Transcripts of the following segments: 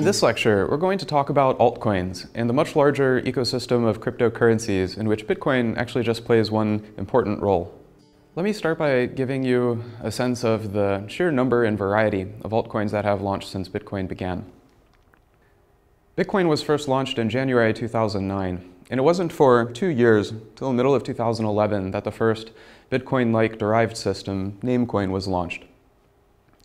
this lecture, we're going to talk about altcoins and the much larger ecosystem of cryptocurrencies in which Bitcoin actually just plays one important role. Let me start by giving you a sense of the sheer number and variety of altcoins that have launched since Bitcoin began. Bitcoin was first launched in January 2009, and it wasn't for 2 years, till the middle of 2011, that the first Bitcoin-like derived system, Namecoin, was launched.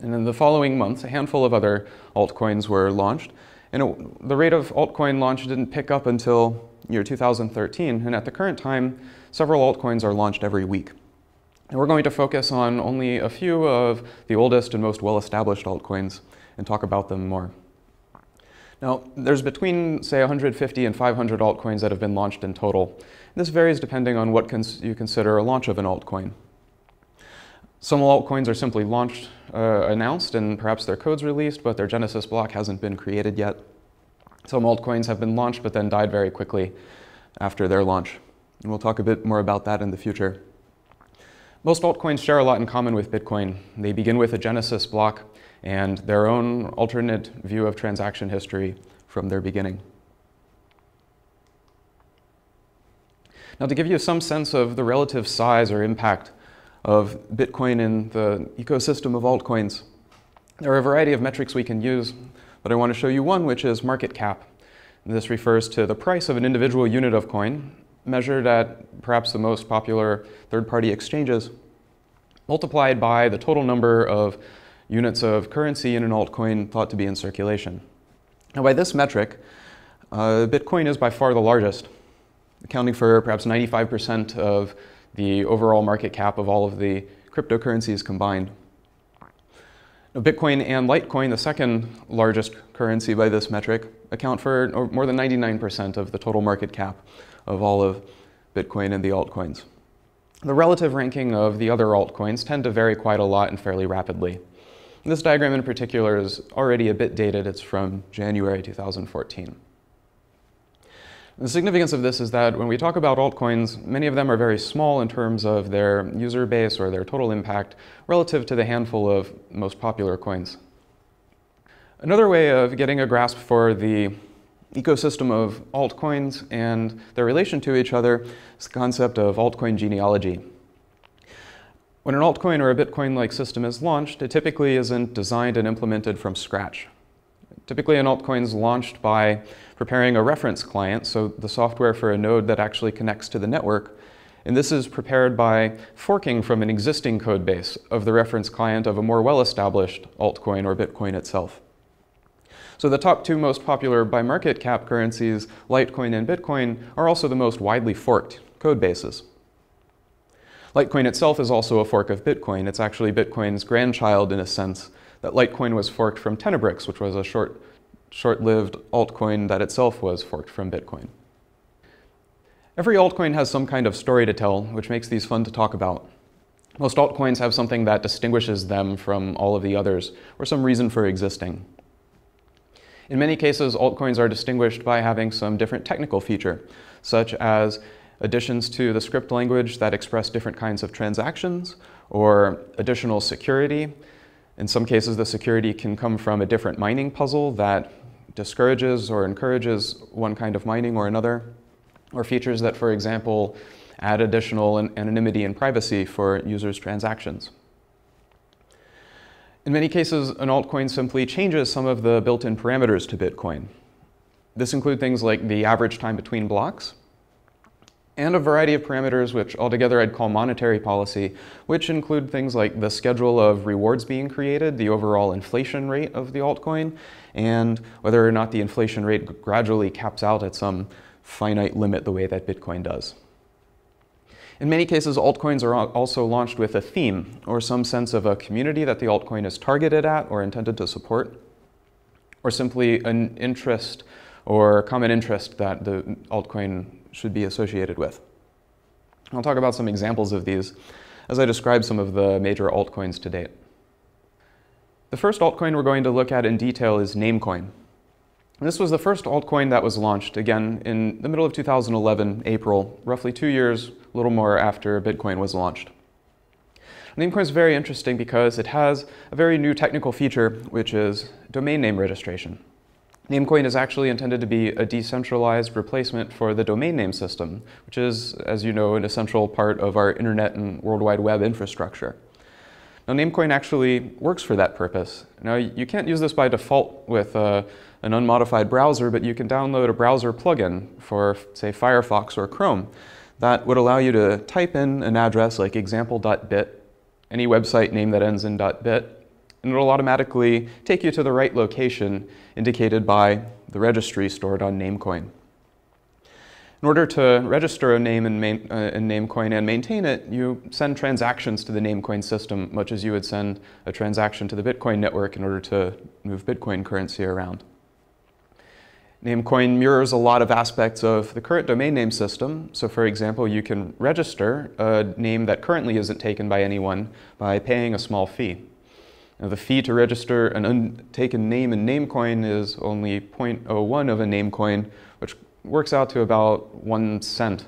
And in the following months, a handful of other altcoins were launched, and the rate of altcoin launch didn't pick up until year 2013, and at the current time, several altcoins are launched every week. And we're going to focus on only a few of the oldest and most well-established altcoins and talk about them more. Now, there's between, say, 150 and 500 altcoins that have been launched in total. This varies depending on what you consider a launch of an altcoin. Some altcoins are simply launched, announced, and perhaps their code's released, but their genesis block hasn't been created yet. Some altcoins have been launched but then died very quickly after their launch. And we'll talk a bit more about that in the future. Most altcoins share a lot in common with Bitcoin. They begin with a genesis block and their own alternate view of transaction history from their beginning. Now, to give you some sense of the relative size or impact of Bitcoin in the ecosystem of altcoins, there are a variety of metrics we can use, but I want to show you one, which is market cap. This refers to the price of an individual unit of coin, measured at perhaps the most popular third-party exchanges, multiplied by the total number of units of currency in an altcoin thought to be in circulation. Now, by this metric, Bitcoin is by far the largest, accounting for perhaps 95% of the overall market cap of all of the cryptocurrencies combined. Now, Bitcoin and Litecoin, the second largest currency by this metric, account for more than 99% of the total market cap of all of Bitcoin and the altcoins. The relative ranking of the other altcoins tend to vary quite a lot and fairly rapidly. This diagram in particular is already a bit dated. It's from January 2014. The significance of this is that when we talk about altcoins, many of them are very small in terms of their user base or their total impact relative to the handful of most popular coins. Another way of getting a grasp for the ecosystem of altcoins and their relation to each other is the concept of altcoin genealogy. When an altcoin or a Bitcoin-like system is launched, it typically isn't designed and implemented from scratch. Typically, an altcoin is launched by preparing a reference client, so the software for a node that actually connects to the network, and this is prepared by forking from an existing code base of the reference client of a more well-established altcoin or Bitcoin itself. So the top two most popular by market cap currencies, Litecoin and Bitcoin, are also the most widely forked code bases. Litecoin itself is also a fork of Bitcoin. It's actually Bitcoin's grandchild in a sense, that Litecoin was forked from Tenebrix, which was a short-lived altcoin that itself was forked from Bitcoin. Every altcoin has some kind of story to tell, which makes these fun to talk about. Most altcoins have something that distinguishes them from all of the others, or some reason for existing. In many cases, altcoins are distinguished by having some different technical feature, such as additions to the script language that express different kinds of transactions, or additional security. In some cases, the security can come from a different mining puzzle that discourages or encourages one kind of mining or another, or features that, for example, add additional anonymity and privacy for users' transactions. In many cases, an altcoin simply changes some of the built-in parameters to Bitcoin. This includes things like the average time between blocks, and a variety of parameters which altogether I'd call monetary policy, which include things like the schedule of rewards being created, the overall inflation rate of the altcoin, and whether or not the inflation rate gradually caps out at some finite limit the way that Bitcoin does. In many cases, altcoins are also launched with a theme or some sense of a community that the altcoin is targeted at or intended to support, or simply an interest or common interest that the altcoin should be associated with. I'll talk about some examples of these as I describe some of the major altcoins to date. The first altcoin we're going to look at in detail is Namecoin. This was the first altcoin that was launched, again, in the middle of 2011, April, roughly 2 years, a little more after Bitcoin was launched. Namecoin is very interesting because it has a very new technical feature, which is domain name registration. Namecoin is actually intended to be a decentralized replacement for the domain name system, which is, as you know, an essential part of our internet and World Wide Web infrastructure. Now, Namecoin actually works for that purpose. Now, you can't use this by default with an unmodified browser, but you can download a browser plugin for, say, Firefox or Chrome that would allow you to type in an address like example.bit, any website name that ends in .bit, and it'll automatically take you to the right location indicated by the registry stored on Namecoin. In order to register a name in Namecoin and maintain it, you send transactions to the Namecoin system, much as you would send a transaction to the Bitcoin network in order to move Bitcoin currency around. Namecoin mirrors a lot of aspects of the current domain name system. So for example, you can register a name that currently isn't taken by anyone by paying a small fee. Now, the fee to register an untaken name in Namecoin is only 0.01 of a Namecoin, which works out to about 1 cent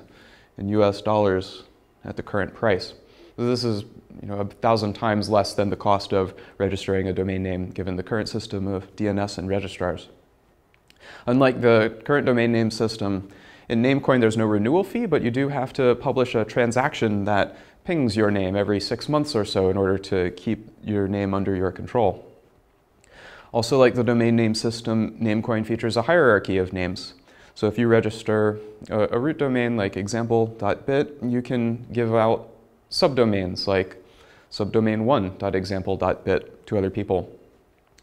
in US dollars at the current price. So this is 1,000 times less than the cost of registering a domain name given the current system of DNS and registrars. Unlike the current domain name system, in Namecoin there's no renewal fee, but you do have to publish a transaction that pings your name every 6 months or so in order to keep your name under your control. Also, like the domain name system, Namecoin features a hierarchy of names. So if you register a root domain like example.bit, you can give out subdomains like subdomain1.example.bit to other people.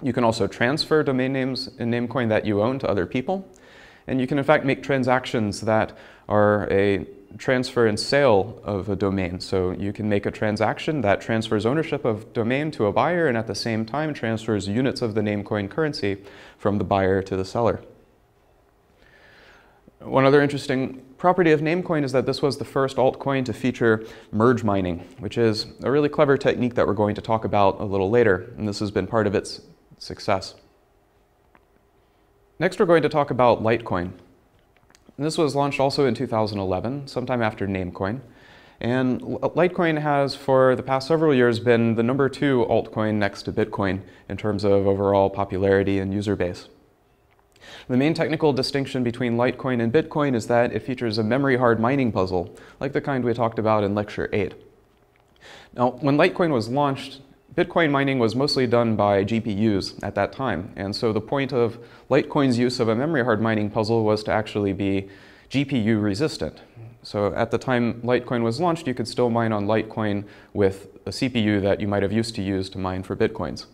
You can also transfer domain names in Namecoin that you own to other people. And you can in fact make transactions that are a transfer and sale of a domain. So you can make a transaction that transfers ownership of domain to a buyer and at the same time transfers units of the Namecoin currency from the buyer to the seller. One other interesting property of Namecoin is that this was the first altcoin to feature merge mining, which is a really clever technique that we're going to talk about a little later, and this has been part of its success. Next, we're going to talk about Litecoin. And this was launched also in 2011, sometime after Namecoin. And Litecoin has, for the past several years, been the #2 altcoin next to Bitcoin in terms of overall popularity and user base. The main technical distinction between Litecoin and Bitcoin is that it features a memory-hard mining puzzle, like the kind we talked about in Lecture 8. Now, when Litecoin was launched, Bitcoin mining was mostly done by GPUs at that time, and so the point of Litecoin's use of a memory-hard mining puzzle was to actually be GPU resistant. So at the time Litecoin was launched, you could still mine on Litecoin with a CPU that you might have used to use to mine for Bitcoins.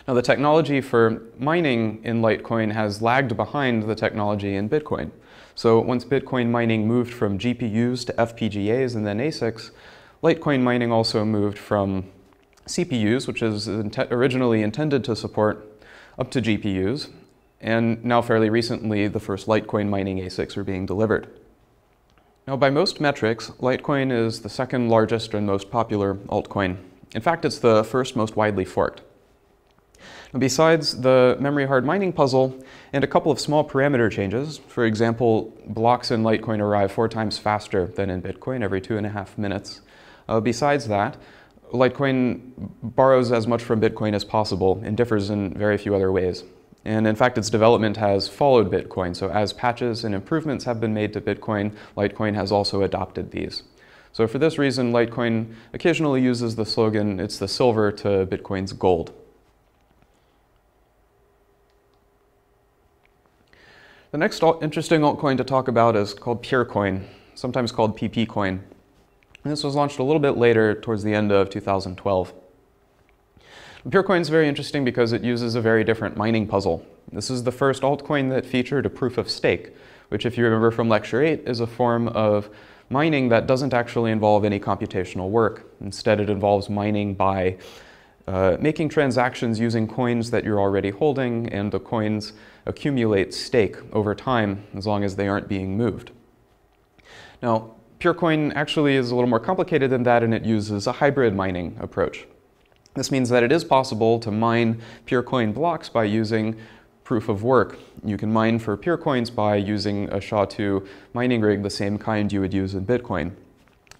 Now, the technology for mining in Litecoin has lagged behind the technology in Bitcoin. So once Bitcoin mining moved from GPUs to FPGAs and then ASICs, Litecoin mining also moved from CPUs, which is originally intended to support, up to GPUs, and now fairly recently the first Litecoin mining ASICs are being delivered. Now, by most metrics, Litecoin is the second largest and most popular altcoin. In fact, it's the first most widely forked. Besides the memory-hard mining puzzle and a couple of small parameter changes, for example, blocks in Litecoin arrive 4 times faster than in Bitcoin, every 2.5 minutes. Besides that, Litecoin borrows as much from Bitcoin as possible and differs in very few other ways. And in fact, its development has followed Bitcoin. So as patches and improvements have been made to Bitcoin, Litecoin has also adopted these. So for this reason, Litecoin occasionally uses the slogan, "It's the silver to Bitcoin's gold." The next interesting altcoin to talk about is called PureCoin, sometimes called PP coin. And this was launched a little bit later, towards the end of 2012. PureCoin is very interesting because it uses a very different mining puzzle. This is the first altcoin that featured a proof of stake, which, if you remember from Lecture 8, is a form of mining that doesn't actually involve any computational work. Instead, it involves mining by making transactions using coins that you're already holding, and the coins accumulate stake over time as long as they aren't being moved. Now, PureCoin actually is a little more complicated than that, and it uses a hybrid mining approach. This means that it is possible to mine PureCoin blocks by using proof of work. You can mine for PureCoins by using a SHA-2 mining rig, the same kind you would use in Bitcoin.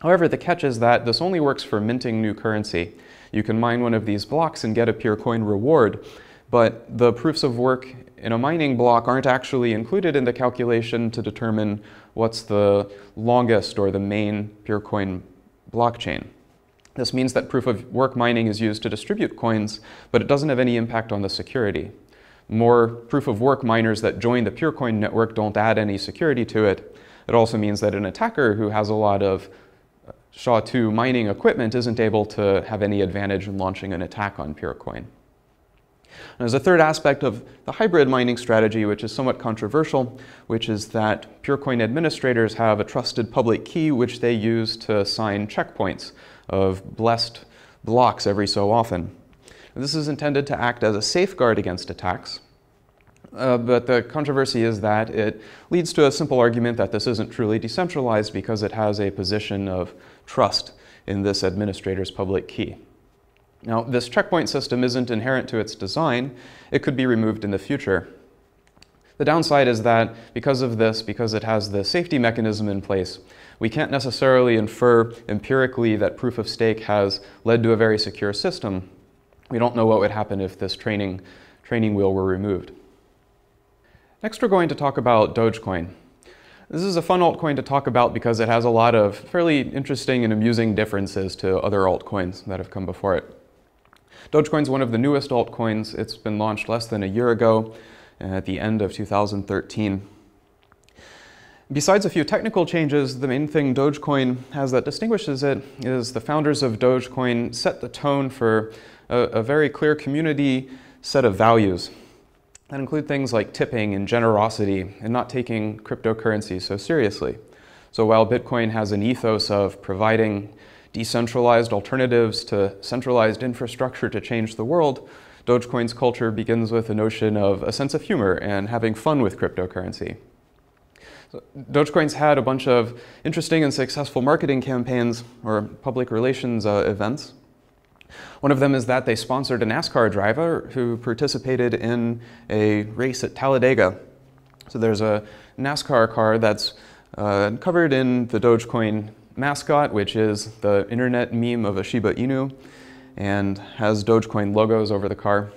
However, the catch is that this only works for minting new currency. You can mine one of these blocks and get a PureCoin reward, but the proofs of work in a mining block aren't actually included in the calculation to determine what's the longest or the main pure coin blockchain. This means that proof of work mining is used to distribute coins, but it doesn't have any impact on the security. More proof of work miners that join the pure coin network don't add any security to it. It also means that an attacker who has a lot of SHA-2 mining equipment isn't able to have any advantage in launching an attack on pure coin. There's a third aspect of the hybrid mining strategy, which is somewhat controversial, which is that pure coin administrators have a trusted public key which they use to sign checkpoints of blessed blocks every so often. This is intended to act as a safeguard against attacks, but the controversy is that it leads to a simple argument that this isn't truly decentralized because it has a position of trust in this administrator's public key. Now, this checkpoint system isn't inherent to its design. It could be removed in the future. The downside is that because of this, because it has the safety mechanism in place, we can't necessarily infer empirically that proof of stake has led to a very secure system. We don't know what would happen if this training wheel were removed. Next, we're going to talk about Dogecoin. This is a fun altcoin to talk about because it has a lot of fairly interesting and amusing differences to other altcoins that have come before it. Dogecoin is one of the newest altcoins. It's been launched less than a year ago, at the end of 2013. Besides a few technical changes, the main thing Dogecoin has that distinguishes it is the founders of Dogecoin set the tone for a very clear community set of values that include things like tipping and generosity and not taking cryptocurrency so seriously. So while Bitcoin has an ethos of providing decentralized alternatives to centralized infrastructure to change the world, Dogecoin's culture begins with a notion of a sense of humor and having fun with cryptocurrency. So Dogecoin's had a bunch of interesting and successful marketing campaigns or public relations events. One of them is that they sponsored a NASCAR driver who participated in a race at Talladega. So there's a NASCAR car that's covered in the Dogecoin mascot, which is the internet meme of a Shiba Inu, and has Dogecoin logos over the car.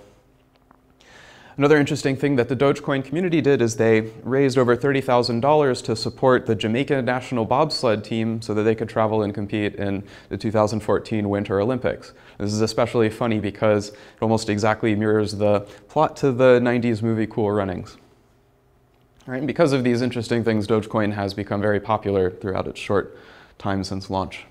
Another interesting thing that the Dogecoin community did is they raised over $30,000 to support the Jamaica national bobsled team so that they could travel and compete in the 2014 Winter Olympics. This is especially funny because it almost exactly mirrors the plot to the 90s movie Cool Runnings. All right, and because of these interesting things, Dogecoin has become very popular throughout its short time since launch.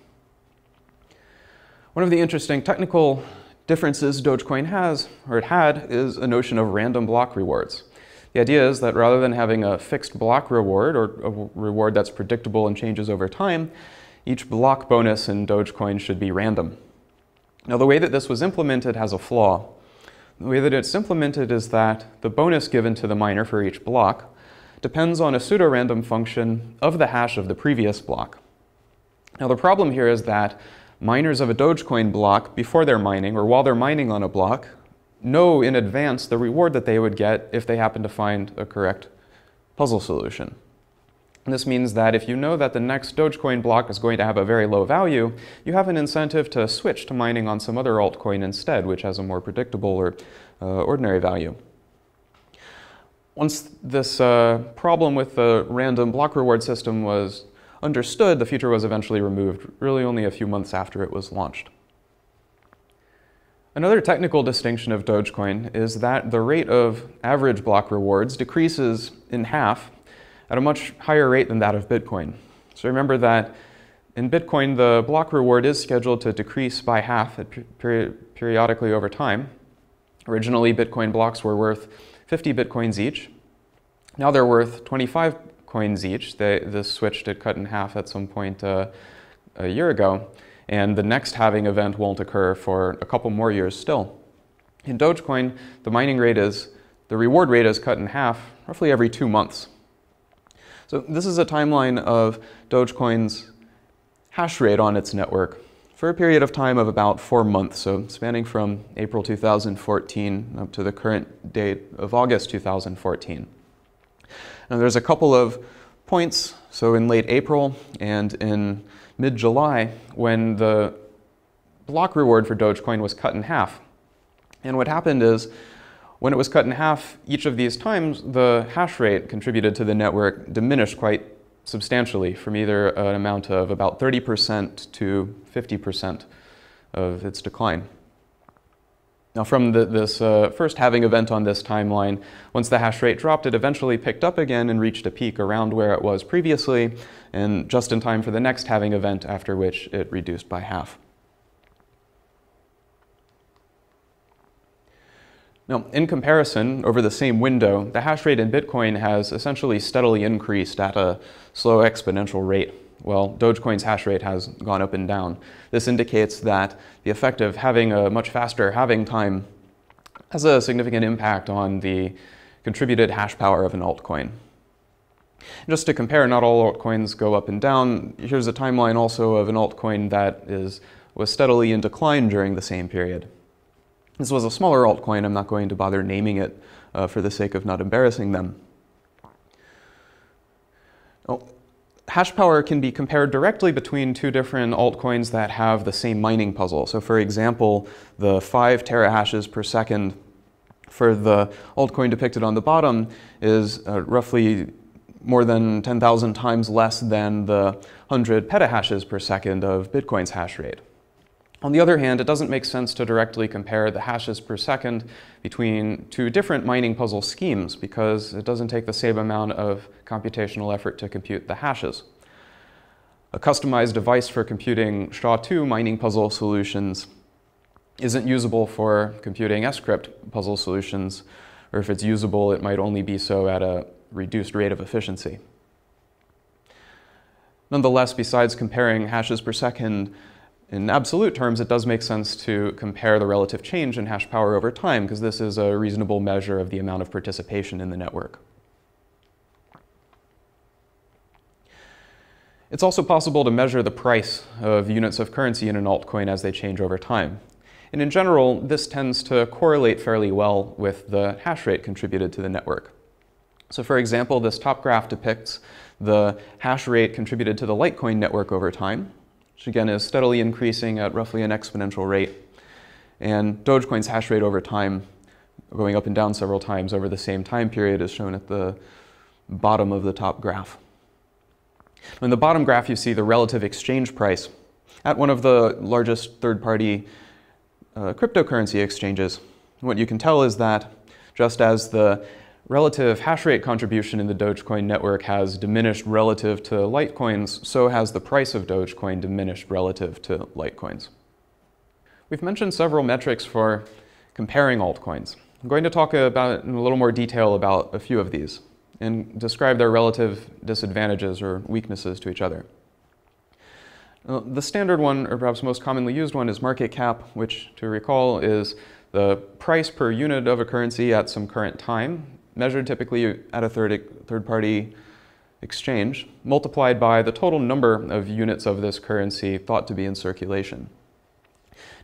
One of the interesting technical differences Dogecoin has, or it had, is a notion of random block rewards. The idea is that rather than having a fixed block reward, or a reward that's predictable and changes over time, each block bonus in Dogecoin should be random. Now, the way that this was implemented has a flaw. The way that it's implemented is that the bonus given to the miner for each block depends on a pseudo-random function of the hash of the previous block. Now, the problem here is that miners of a Dogecoin block, before they're mining or while they're mining on a block, know in advance the reward that they would get if they happen to find a correct puzzle solution. And this means that if you know that the next Dogecoin block is going to have a very low value, you have an incentive to switch to mining on some other altcoin instead, which has a more predictable or ordinary value. Once this problem with the random block reward system was understood, the feature was eventually removed, really only a few months after it was launched. Another technical distinction of Dogecoin is that the rate of average block rewards decreases in half at a much higher rate than that of Bitcoin. So remember that in Bitcoin, the block reward is scheduled to decrease by half periodically over time. Originally, Bitcoin blocks were worth 50 Bitcoins each. Now they're worth 25 coins each. This switched to cut in half at some point a year ago, and the next halving event won't occur for a couple more years still. In Dogecoin, the reward rate is cut in half roughly every 2 months. So this is a timeline of Dogecoin's hash rate on its network for a period of time of about 4 months, so spanning from April 2014 up to the current date of August 2014. Now there's a couple of points, so in late April and in mid-July, when the block reward for Dogecoin was cut in half. And what happened is, When it was cut in half, each of these times, the hash rate contributed to the network diminished quite substantially from either an amount of about 30% to 50% of its decline. Now from this first halving event on this timeline, once the hash rate dropped, it eventually picked up again and reached a peak around where it was previously, and just in time for the next halving event, after which it reduced by half. Now, in comparison, over the same window, the hash rate in Bitcoin has essentially steadily increased at a slow exponential rate, while Dogecoin's hash rate has gone up and down. This indicates that the effect of having a much faster halving time has a significant impact on the contributed hash power of an altcoin. Just to compare, not all altcoins go up and down. Here's a timeline also of an altcoin that was steadily in decline during the same period. This was a smaller altcoin. I'm not going to bother naming it for the sake of not embarrassing them. Hash power can be compared directly between two different altcoins that have the same mining puzzle. So for example, the 5 terahashes per second for the altcoin depicted on the bottom is roughly more than 10,000 times less than the 100 petahashes per second of Bitcoin's hash rate. On the other hand, it doesn't make sense to directly compare the hashes per second between two different mining puzzle schemes because it doesn't take the same amount of computational effort to compute the hashes. A customized device for computing SHA-2 mining puzzle solutions isn't usable for computing S-crypt puzzle solutions, or if it's usable, it might only be so at a reduced rate of efficiency. Nonetheless, besides comparing hashes per second, in absolute terms, it does make sense to compare the relative change in hash power over time, because this is a reasonable measure of the amount of participation in the network. It's also possible to measure the price of units of currency in an altcoin as they change over time. And in general, this tends to correlate fairly well with the hash rate contributed to the network. So for example, this top graph depicts the hash rate contributed to the Litecoin network over time, which again is steadily increasing at roughly an exponential rate, and Dogecoin's hash rate over time, going up and down several times over the same time period, is shown at the bottom of the top graph. In the bottom graph, you see the relative exchange price at one of the largest third-party cryptocurrency exchanges. What you can tell is that just as the relative hash rate contribution in the Dogecoin network has diminished relative to Litecoins, so has the price of Dogecoin diminished relative to Litecoins. We've mentioned several metrics for comparing altcoins. I'm going to talk about in a little more detail about a few of these and describe their relative disadvantages or weaknesses to each other. The standard one, or perhaps most commonly used one, is market cap, which, to recall, is the price per unit of a currency at some current time, measured typically at a third-party exchange, multiplied by the total number of units of this currency thought to be in circulation.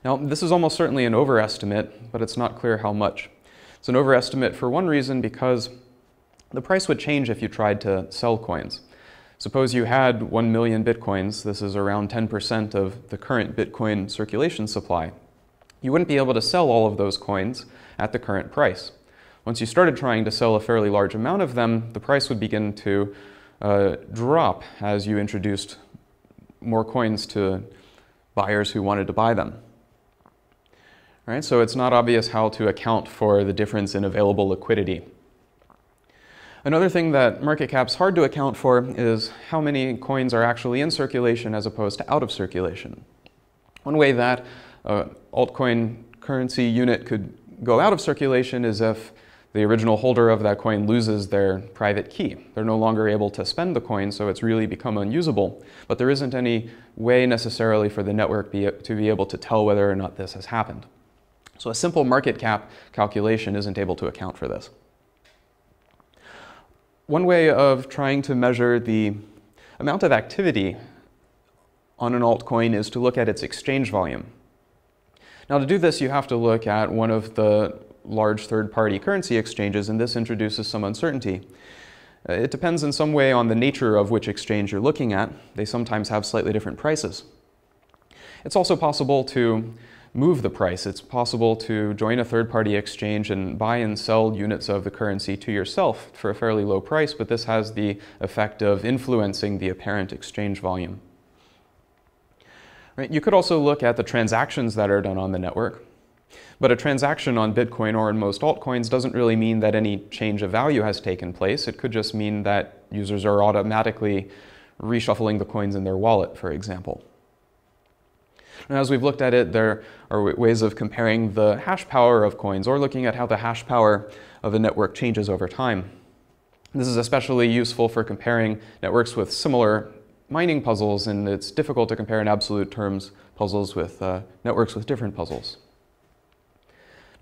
Now, this is almost certainly an overestimate, but it's not clear how much. It's an overestimate for one reason, because the price would change if you tried to sell coins. Suppose you had 1 million Bitcoins, this is around 10% of the current Bitcoin circulation supply. You wouldn't be able to sell all of those coins at the current price. Once you started trying to sell a fairly large amount of them, the price would begin to drop as you introduced more coins to buyers who wanted to buy them. Right? So it's not obvious how to account for the difference in available liquidity. Another thing that market cap's hard to account for is how many coins are actually in circulation as opposed to out of circulation. One way that an altcoin currency unit could go out of circulation is if the original holder of that coin loses their private key. They're no longer able to spend the coin, so it's really become unusable. But there isn't any way necessarily for the network to be able to tell whether or not this has happened. So a simple market cap calculation isn't able to account for this. One way of trying to measure the amount of activity on an altcoin is to look at its exchange volume. Now, to do this, you have to look at one of the large third-party currency exchanges, and this introduces some uncertainty. It depends in some way on the nature of which exchange you're looking at. They sometimes have slightly different prices. It's also possible to move the price. It's possible to join a third-party exchange and buy and sell units of the currency to yourself for a fairly low price, but this has the effect of influencing the apparent exchange volume. Right? You could also look at the transactions that are done on the network, but a transaction on Bitcoin or in most altcoins doesn't really mean that any change of value has taken place. It could just mean that users are automatically reshuffling the coins in their wallet, for example. And as we've looked at it, there are ways of comparing the hash power of coins or looking at how the hash power of a network changes over time. This is especially useful for comparing networks with similar mining puzzles, and it's difficult to compare in absolute terms puzzles with networks with different puzzles.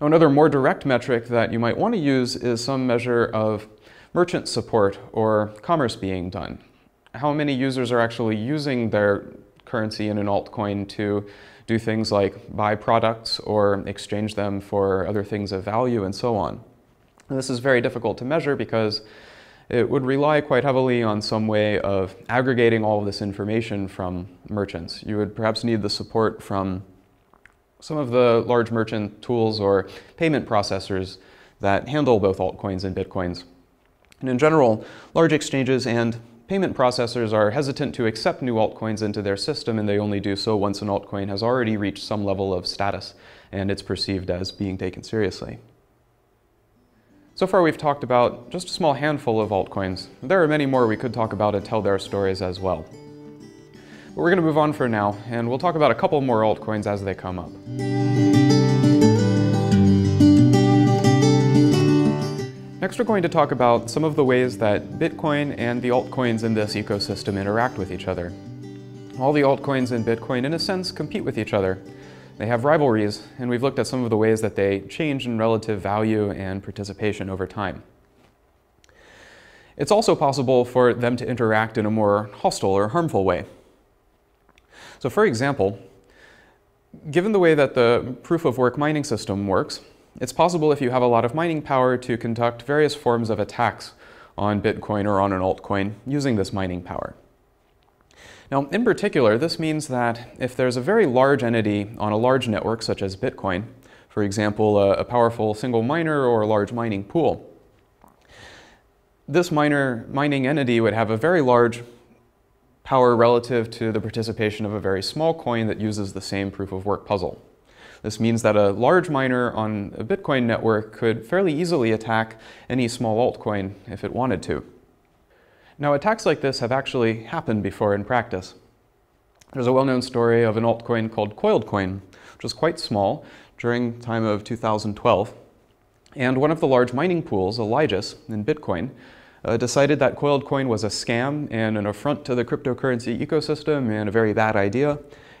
Now, another more direct metric that you might want to use is some measure of merchant support or commerce being done. How many users are actually using their currency in an altcoin to do things like buy products or exchange them for other things of value and so on. And this is very difficult to measure because it would rely quite heavily on some way of aggregating all of this information from merchants. You would perhaps need the support from some of the large merchant tools or payment processors that handle both altcoins and bitcoins. And in general, large exchanges and payment processors are hesitant to accept new altcoins into their system, and they only do so once an altcoin has already reached some level of status and it's perceived as being taken seriously. So far we've talked about just a small handful of altcoins. There are many more we could talk about and tell their stories as well. But we're going to move on for now, and we'll talk about a couple more altcoins as they come up. Next, we're going to talk about some of the ways that Bitcoin and the altcoins in this ecosystem interact with each other. All the altcoins in Bitcoin, in a sense, compete with each other. They have rivalries, and we've looked at some of the ways that they change in relative value and participation over time. It's also possible for them to interact in a more hostile or harmful way. So for example, given the way that the proof-of-work mining system works, it's possible if you have a lot of mining power to conduct various forms of attacks on Bitcoin or on an altcoin using this mining power. Now, in particular, this means that if there's a very large entity on a large network such as Bitcoin, for example, a powerful single miner or a large mining pool, this mining entity would have a very large power relative to the participation of a very small coin that uses the same proof-of-work puzzle. This means that a large miner on a Bitcoin network could fairly easily attack any small altcoin if it wanted to. Now, attacks like this have actually happened before in practice. There's a well-known story of an altcoin called CoilCoin, which was quite small during the time of 2012. And one of the large mining pools, Elijah's in Bitcoin, decided that CoilCoin was a scam and an affront to the cryptocurrency ecosystem and a very bad idea.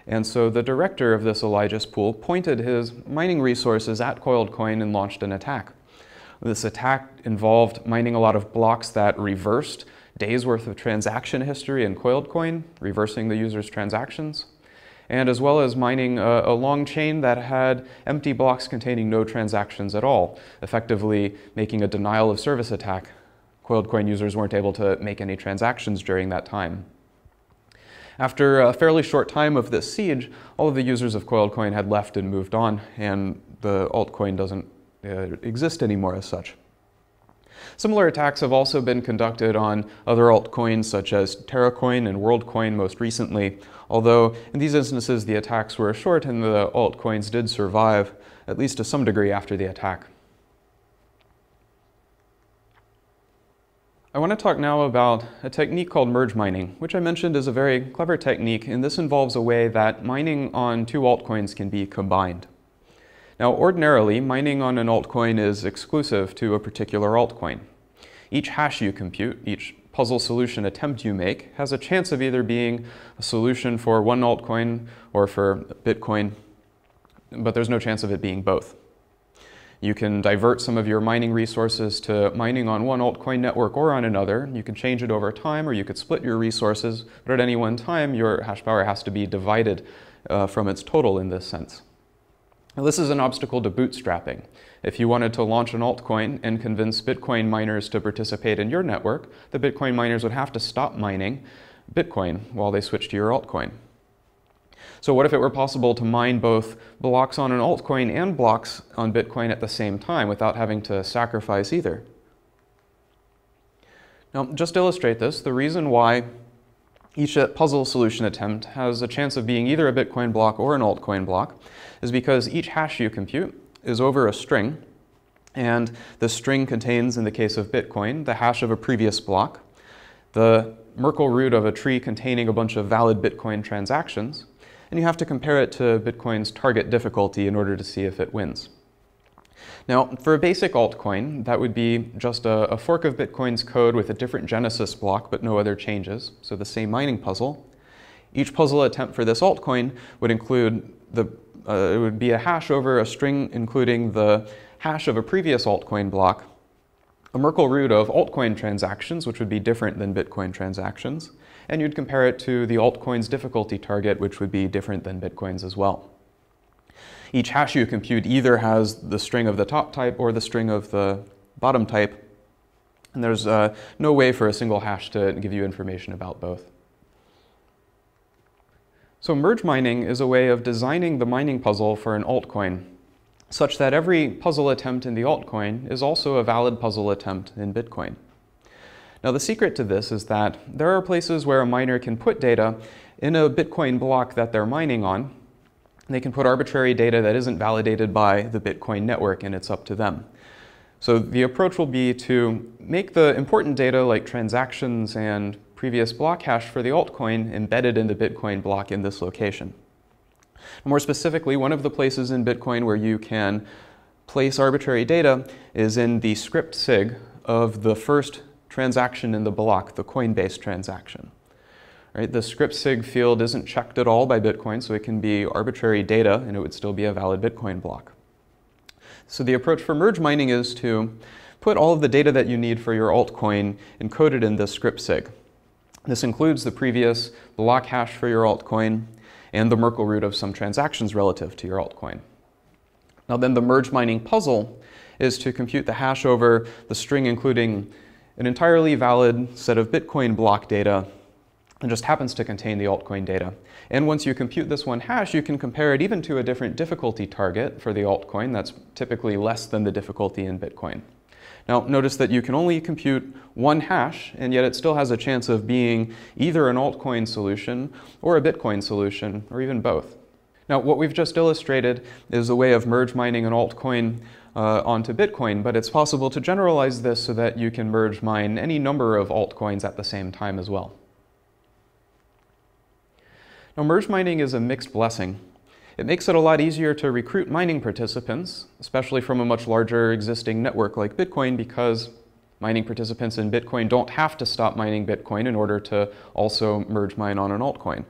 And so the director of this Elijah's pool pointed his mining resources at CoilCoin and launched an attack. This attack involved mining a lot of blocks that reversed days' worth of transaction history in CoilCoin, reversing the user's transactions, and as well as mining a long chain that had empty blocks containing no transactions at all, effectively making a denial of service attack. CoilCoin users weren't able to make any transactions during that time. After a fairly short time of this siege, all of the users of CoilCoin had left and moved on, and the altcoin doesn't exist anymore as such. Similar attacks have also been conducted on other altcoins such as TerraCoin and WorldCoin most recently, although in these instances the attacks were short and the altcoins did survive, at least to some degree, after the attack. I want to talk now about a technique called merge mining, which I mentioned is a very clever technique, and this involves a way that mining on two altcoins can be combined. Now, ordinarily, mining on an altcoin is exclusive to a particular altcoin. Each hash you compute, each puzzle solution attempt you make, has a chance of either being a solution for one altcoin or for Bitcoin, but there's no chance of it being both. You can divert some of your mining resources to mining on one altcoin network or on another. You can change it over time, or you could split your resources, but at any one time, your hash power has to be divided from its total in this sense. Now, this is an obstacle to bootstrapping. If you wanted to launch an altcoin and convince Bitcoin miners to participate in your network, the Bitcoin miners would have to stop mining Bitcoin while they switch to your altcoin. So what if it were possible to mine both blocks on an altcoin and blocks on Bitcoin at the same time without having to sacrifice either? Now, just to illustrate this, the reason why each puzzle solution attempt has a chance of being either a Bitcoin block or an altcoin block is because each hash you compute is over a string, and the string contains, in the case of Bitcoin, the hash of a previous block, the Merkle root of a tree containing a bunch of valid Bitcoin transactions, and you have to compare it to Bitcoin's target difficulty in order to see if it wins. Now, for a basic altcoin, that would be just a fork of Bitcoin's code with a different genesis block but no other changes, so the same mining puzzle. Each puzzle attempt for this altcoin would include it would be a hash over a string including the hash of a previous altcoin block, a Merkle root of altcoin transactions, which would be different than Bitcoin transactions, and you'd compare it to the altcoin's difficulty target, which would be different than Bitcoin's as well. Each hash you compute either has the string of the top type or the string of the bottom type, and there's no way for a single hash to give you information about both. So merge mining is a way of designing the mining puzzle for an altcoin, such that every puzzle attempt in the altcoin is also a valid puzzle attempt in Bitcoin. Now, the secret to this is that there are places where a miner can put data in a Bitcoin block that they're mining on. They can put arbitrary data that isn't validated by the Bitcoin network, and it's up to them. So the approach will be to make the important data like transactions and previous block hash for the altcoin embedded in the Bitcoin block in this location. More specifically, one of the places in Bitcoin where you can place arbitrary data is in the script sig of the first transaction in the block, the Coinbase transaction. Right? The script sig field isn't checked at all by Bitcoin, so it can be arbitrary data and it would still be a valid Bitcoin block. So the approach for merge mining is to put all of the data that you need for your altcoin encoded in this script sig. This includes the previous block hash for your altcoin and the Merkle root of some transactions relative to your altcoin. Now then, the merge mining puzzle is to compute the hash over the string including an entirely valid set of Bitcoin block data and just happens to contain the altcoin data. And once you compute this one hash, you can compare it even to a different difficulty target for the altcoin that's typically less than the difficulty in Bitcoin. Now, notice that you can only compute one hash, and yet it still has a chance of being either an altcoin solution or a Bitcoin solution, or even both. Now, what we've just illustrated is a way of merge mining an altcoin onto Bitcoin, but it's possible to generalize this so that you can merge mine any number of altcoins at the same time as well. Now, merge mining is a mixed blessing. It makes it a lot easier to recruit mining participants, especially from a much larger existing network like Bitcoin, because mining participants in Bitcoin don't have to stop mining Bitcoin in order to also merge mine on an altcoin.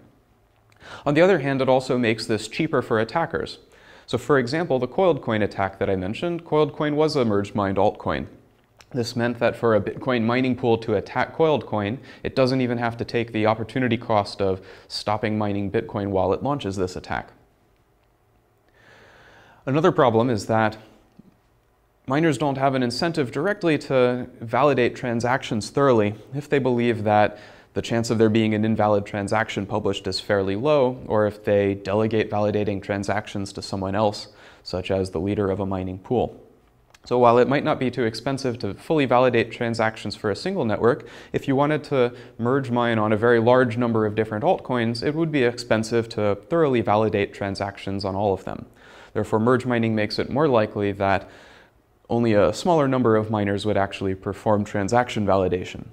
On the other hand, it also makes this cheaper for attackers. So for example, the coiled coin attack that I mentioned, coiled coin was a merge mined altcoin. This meant that for a Bitcoin mining pool to attack coiled coin, it doesn't even have to take the opportunity cost of stopping mining Bitcoin while it launches this attack. Another problem is that miners don't have an incentive directly to validate transactions thoroughly if they believe that the chance of there being an invalid transaction published is fairly low, or if they delegate validating transactions to someone else, such as the leader of a mining pool. So while it might not be too expensive to fully validate transactions for a single network, if you wanted to merge mine on a very large number of different altcoins, it would be expensive to thoroughly validate transactions on all of them. Therefore, merge mining makes it more likely that only a smaller number of miners would actually perform transaction validation.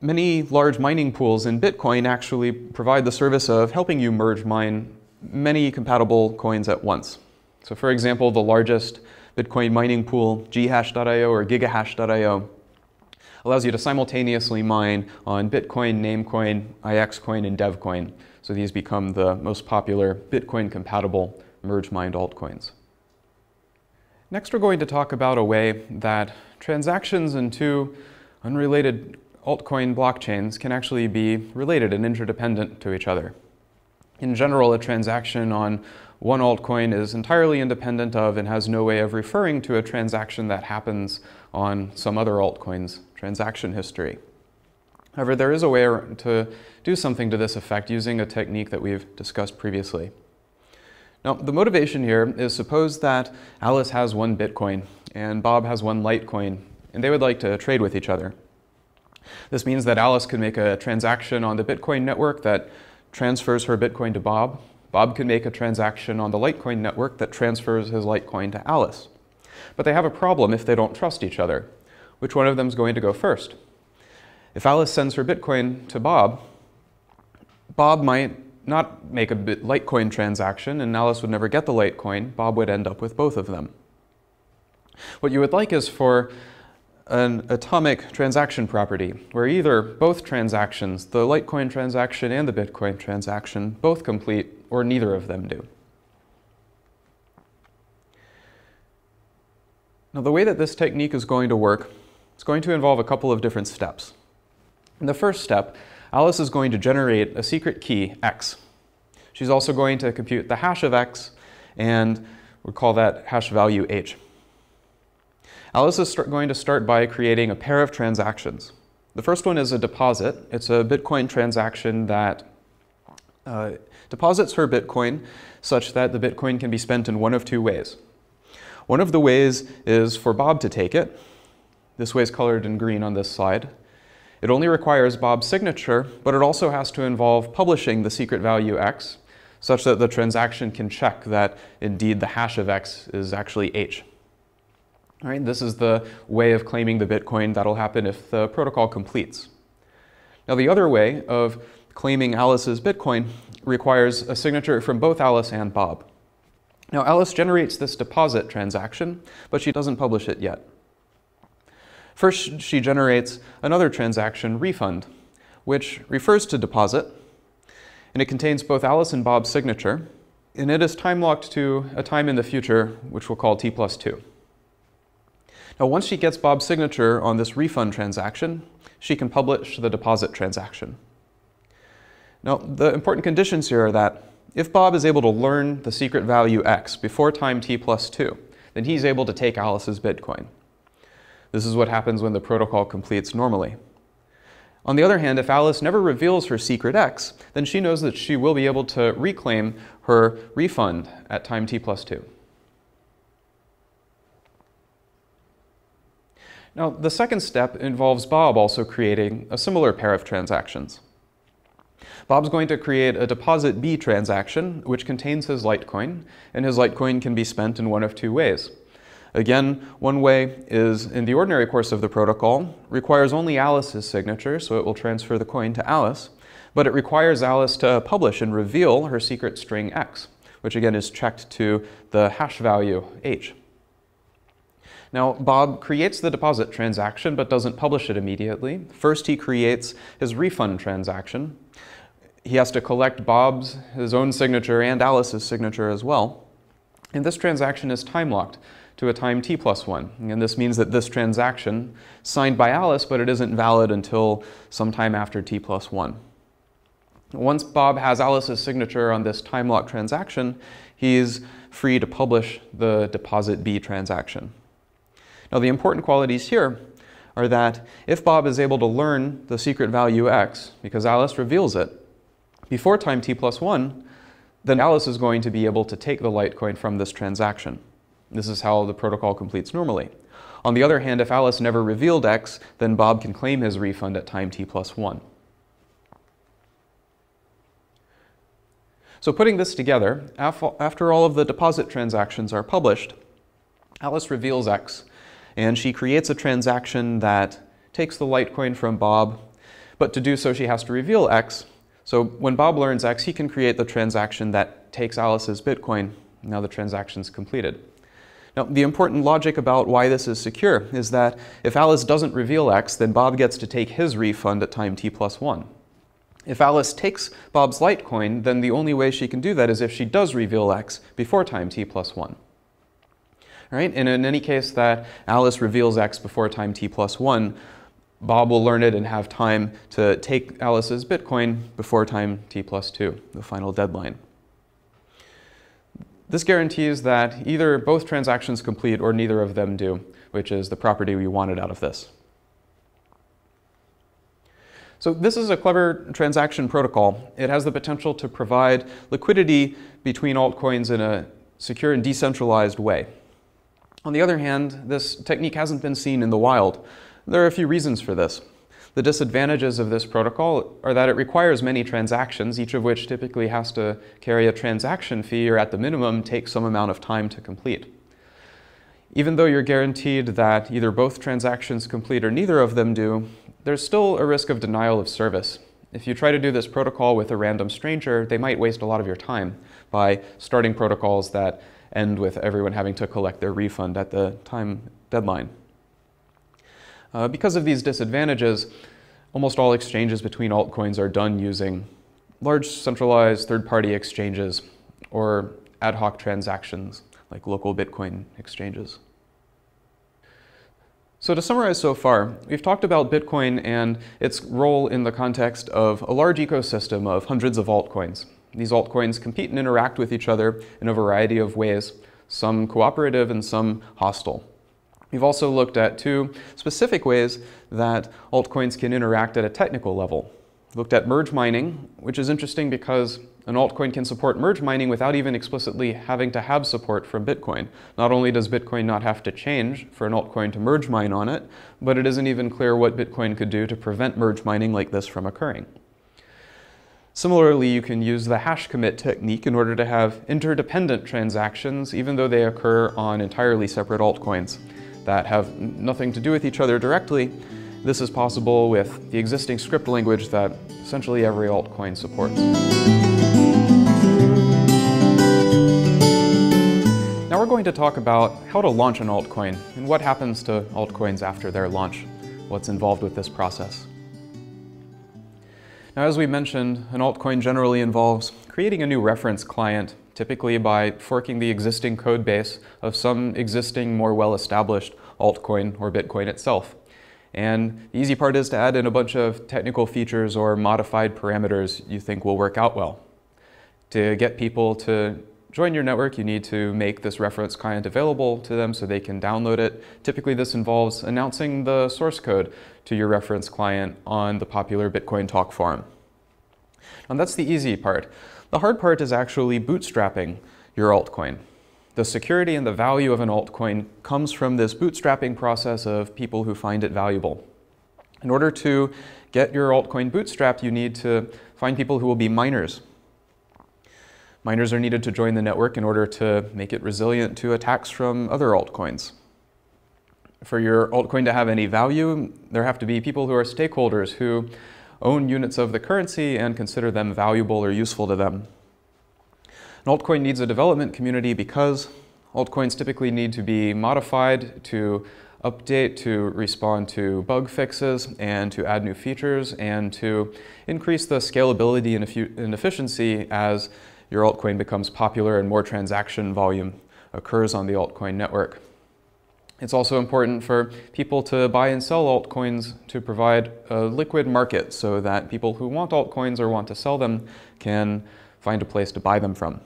Many large mining pools in Bitcoin actually provide the service of helping you merge mine many compatible coins at once. So for example, the largest Bitcoin mining pool, ghash.io or gigahash.io, allows you to simultaneously mine on Bitcoin, Namecoin, IXCoin, and DevCoin. So these become the most popular Bitcoin-compatible merge-mined altcoins. Next, we're going to talk about a way that transactions in two unrelated altcoin blockchains can actually be related and interdependent to each other. In general, a transaction on one altcoin is entirely independent of and has no way of referring to a transaction that happens on some other altcoin's transaction history. However, there is a way to do something to this effect using a technique that we've discussed previously. Now, the motivation here is suppose that Alice has 1 Bitcoin and Bob has 1 Litecoin, and they would like to trade with each other. This means that Alice could make a transaction on the Bitcoin network that transfers her Bitcoin to Bob. Bob can make a transaction on the Litecoin network that transfers his Litecoin to Alice. But they have a problem if they don't trust each other. Which one of them is going to go first? If Alice sends her Bitcoin to Bob, Bob might not make a Litecoin transaction and Alice would never get the Litecoin. Bob would end up with both of them. What you would like is for an atomic transaction property where either both transactions, the Litecoin transaction and the Bitcoin transaction, both complete or neither of them do. Now, the way that this technique is going to work is going to involve a couple of different steps. In the first step, Alice is going to generate a secret key, X. She's also going to compute the hash of X, and we'll call that hash value H. Alice is going to start by creating a pair of transactions. The first one is a deposit. It's a Bitcoin transaction that deposits her Bitcoin such that the Bitcoin can be spent in one of 2 ways. One of the ways is for Bob to take it. This way is colored in green on this slide. It only requires Bob's signature, but it also has to involve publishing the secret value X such that the transaction can check that indeed the hash of X is actually H. All right, this is the way of claiming the Bitcoin that'll happen if the protocol completes. Now, the other way of claiming Alice's Bitcoin requires a signature from both Alice and Bob. Now, Alice generates this deposit transaction, but she doesn't publish it yet. First, she generates another transaction, refund, which refers to deposit, and it contains both Alice and Bob's signature, and it is time-locked to a time in the future, which we'll call t+2. Now, once she gets Bob's signature on this refund transaction, she can publish the deposit transaction. Now, the important conditions here are that if Bob is able to learn the secret value X before time t+2, then he's able to take Alice's Bitcoin. This is what happens when the protocol completes normally. On the other hand, if Alice never reveals her secret X, then she knows that she will be able to reclaim her refund at time t+2. Now, the second step involves Bob also creating a similar pair of transactions. Bob's going to create a deposit B transaction, which contains his Litecoin, and his Litecoin can be spent in one of 2 ways. Again, one way is, in the ordinary course of the protocol, requires only Alice's signature, so it will transfer the coin to Alice, but it requires Alice to publish and reveal her secret string X, which again is checked to the hash value H. Now, Bob creates the deposit transaction but doesn't publish it immediately. First, he creates his refund transaction. He has to collect his own signature and Alice's signature as well. And this transaction is time-locked to a time t+1. And this means that this transaction is signed by Alice, but it isn't valid until sometime after t+1. Once Bob has Alice's signature on this time-locked transaction, he's free to publish the deposit B transaction. Now, the important qualities here are that if Bob is able to learn the secret value X, because Alice reveals it, before time t+1, then Alice is going to be able to take the Litecoin from this transaction. This is how the protocol completes normally. On the other hand, if Alice never revealed X, then Bob can claim his refund at time t+1. So putting this together, after all of the deposit transactions are published, Alice reveals X, and she creates a transaction that takes the Litecoin from Bob, but to do so she has to reveal X. So when Bob learns X, he can create the transaction that takes Alice's Bitcoin. Now the transaction's completed. Now, the important logic about why this is secure is that if Alice doesn't reveal X, then Bob gets to take his refund at time t+1. If Alice takes Bob's Litecoin, then the only way she can do that is if she does reveal X before time t+1. Right? And in any case that Alice reveals X before time t+1, Bob will learn it and have time to take Alice's Bitcoin before time t+2, the final deadline. This guarantees that either both transactions complete or neither of them do, which is the property we wanted out of this. So this is a clever transaction protocol. It has the potential to provide liquidity between altcoins in a secure and decentralized way. On the other hand, this technique hasn't been seen in the wild. There are a few reasons for this. The disadvantages of this protocol are that it requires many transactions, each of which typically has to carry a transaction fee or at the minimum take some amount of time to complete. Even though you're guaranteed that either both transactions complete or neither of them do, there's still a risk of denial of service. If you try to do this protocol with a random stranger, they might waste a lot of your time by starting protocols that end with everyone having to collect their refund at the time deadline. Because of these disadvantages, almost all exchanges between altcoins are done using large centralized third-party exchanges or ad hoc transactions like local Bitcoin exchanges. So to summarize so far, we've talked about Bitcoin and its role in the context of a large ecosystem of hundreds of altcoins. These altcoins compete and interact with each other in a variety of ways, some cooperative and some hostile. We've also looked at two specific ways that altcoins can interact at a technical level. We've looked at merge mining, which is interesting because an altcoin can support merge mining without even explicitly having to have support from Bitcoin. Not only does Bitcoin not have to change for an altcoin to merge mine on it, but it isn't even clear what Bitcoin could do to prevent merge mining like this from occurring. Similarly, you can use the hash commit technique in order to have interdependent transactions, even though they occur on entirely separate altcoins that have nothing to do with each other directly. This is possible with the existing script language that essentially every altcoin supports. Now we're going to talk about how to launch an altcoin and what happens to altcoins after their launch, what's involved with this process. Now, as we mentioned, an altcoin generally involves creating a new reference client, typically by forking the existing code base of some existing, more well-established altcoin or Bitcoin itself. And the easy part is to add in a bunch of technical features or modified parameters you think will work out well. To get people to join your network, you need to make this reference client available to them so they can download it. Typically, this involves announcing the source code to your reference client on the popular Bitcoin Talk forum. And that's the easy part. The hard part is actually bootstrapping your altcoin. The security and the value of an altcoin comes from this bootstrapping process of people who find it valuable. In order to get your altcoin bootstrapped, you need to find people who will be miners. Miners are needed to join the network in order to make it resilient to attacks from other altcoins. For your altcoin to have any value, there have to be people who are stakeholders who own units of the currency and consider them valuable or useful to them. An altcoin needs a development community because altcoins typically need to be modified to update, to respond to bug fixes, and to add new features, and to increase the scalability and efficiency as your altcoin becomes popular and more transaction volume occurs on the altcoin network. It's also important for people to buy and sell altcoins to provide a liquid market so that people who want altcoins or want to sell them can find a place to buy them from.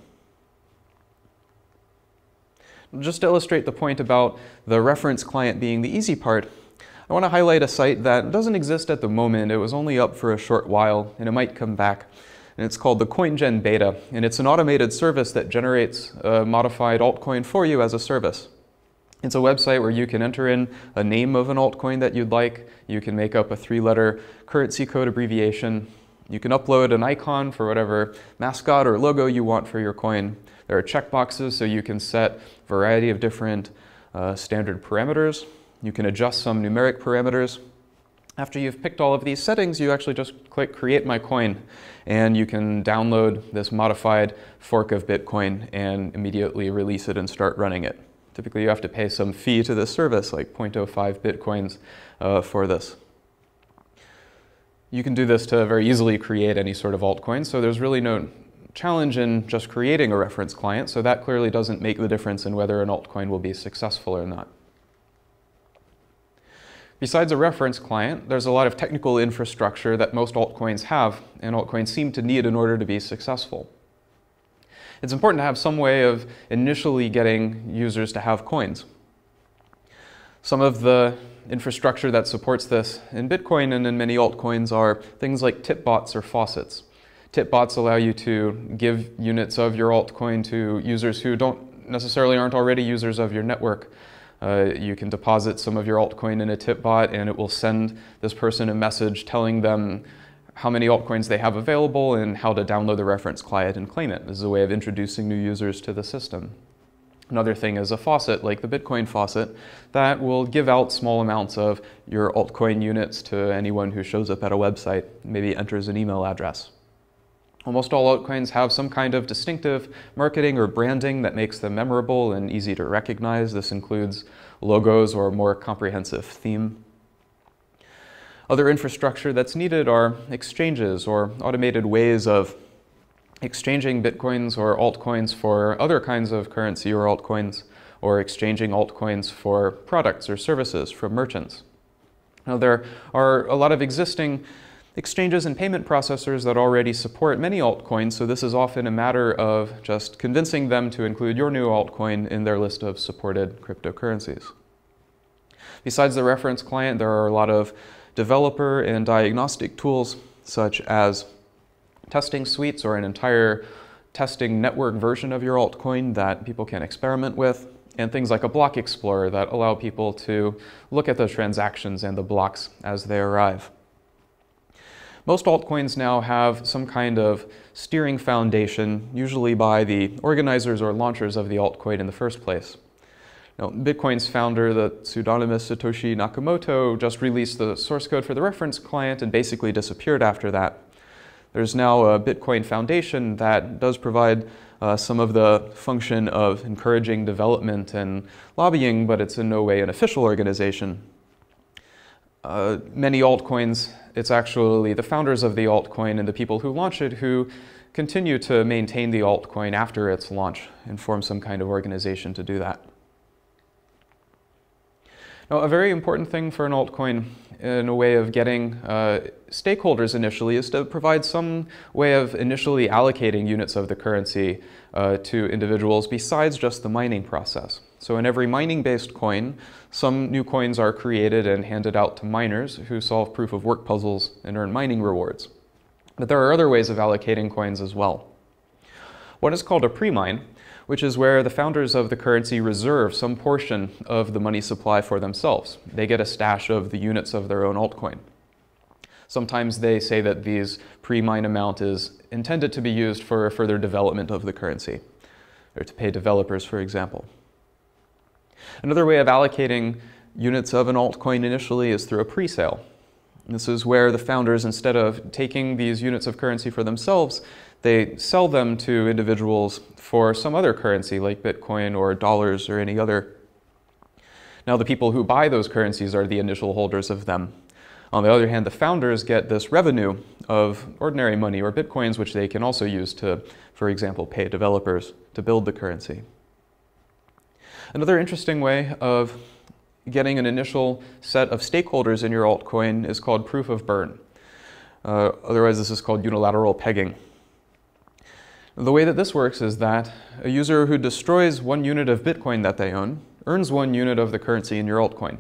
Just to illustrate the point about the reference client being the easy part, I want to highlight a site that doesn't exist at the moment. It was only up for a short while and it might come back. And it's called the CoinGen Beta, and it's an automated service that generates a modified altcoin for you as a service. It's a website where you can enter in a name of an altcoin that you'd like. You can make up a 3-letter currency code abbreviation. You can upload an icon for whatever mascot or logo you want for your coin. There are checkboxes so you can set a variety of different standard parameters. You can adjust some numeric parameters. After you've picked all of these settings, you actually just click Create My Coin, and you can download this modified fork of Bitcoin and immediately release it and start running it. Typically, you have to pay some fee to this service, like 0.05 Bitcoins for this. You can do this to very easily create any sort of altcoin, so there's really no challenge in just creating a reference client, so that clearly doesn't make the difference in whether an altcoin will be successful or not. Besides a reference client, there's a lot of technical infrastructure that most altcoins have, and altcoins seem to need in order to be successful. It's important to have some way of initially getting users to have coins. Some of the infrastructure that supports this in Bitcoin and in many altcoins are things like tip bots or faucets. Tip bots allow you to give units of your altcoin to users who aren't already users of your network. You can deposit some of your altcoin in a tip bot and it will send this person a message telling them how many altcoins they have available and how to download the reference client and claim it. This is a way of introducing new users to the system. Another thing is a faucet, like the Bitcoin faucet, that will give out small amounts of your altcoin units to anyone who shows up at a website, maybe enters an email address. Almost all altcoins have some kind of distinctive marketing or branding that makes them memorable and easy to recognize. This includes logos or a more comprehensive theme. Other infrastructure that's needed are exchanges or automated ways of exchanging Bitcoins or altcoins for other kinds of currency or altcoins, or exchanging altcoins for products or services from merchants. Now, there are a lot of existing exchanges and payment processors that already support many altcoins, so this is often a matter of just convincing them to include your new altcoin in their list of supported cryptocurrencies. Besides the reference client, there are a lot of developer and diagnostic tools, such as testing suites or an entire testing network version of your altcoin that people can experiment with, and things like a block explorer that allow people to look at the transactions and the blocks as they arrive. Most altcoins now have some kind of steering foundation, usually by the organizers or launchers of the altcoin in the first place. Now, Bitcoin's founder, the pseudonymous Satoshi Nakamoto, just released the source code for the reference client and basically disappeared after that. There's now a Bitcoin Foundation that does provide some of the function of encouraging development and lobbying, but it's in no way an official organization. Many altcoins, it's actually the founders of the altcoin and the people who launch it who continue to maintain the altcoin after its launch and form some kind of organization to do that. Now, a very important thing for an altcoin in a way of getting stakeholders initially is to provide some way of initially allocating units of the currency to individuals besides just the mining process. So in every mining-based coin, some new coins are created and handed out to miners who solve proof-of-work puzzles and earn mining rewards. But there are other ways of allocating coins as well. One is called a pre-mine, which is where the founders of the currency reserve some portion of the money supply for themselves. They get a stash of the units of their own altcoin. Sometimes they say that these pre-mine amount is intended to be used for further development of the currency, or to pay developers, for example. Another way of allocating units of an altcoin initially is through a pre-sale. This is where the founders, instead of taking these units of currency for themselves, they sell them to individuals for some other currency like Bitcoin or dollars or any other. Now, the people who buy those currencies are the initial holders of them. On the other hand, the founders get this revenue of ordinary money or Bitcoins, which they can also use to, for example, pay developers to build the currency. Another interesting way of getting an initial set of stakeholders in your altcoin is called proof of burn. Otherwise, this is called unilateral pegging. The way that this works is that a user who destroys 1 unit of Bitcoin that they own earns 1 unit of the currency in your altcoin.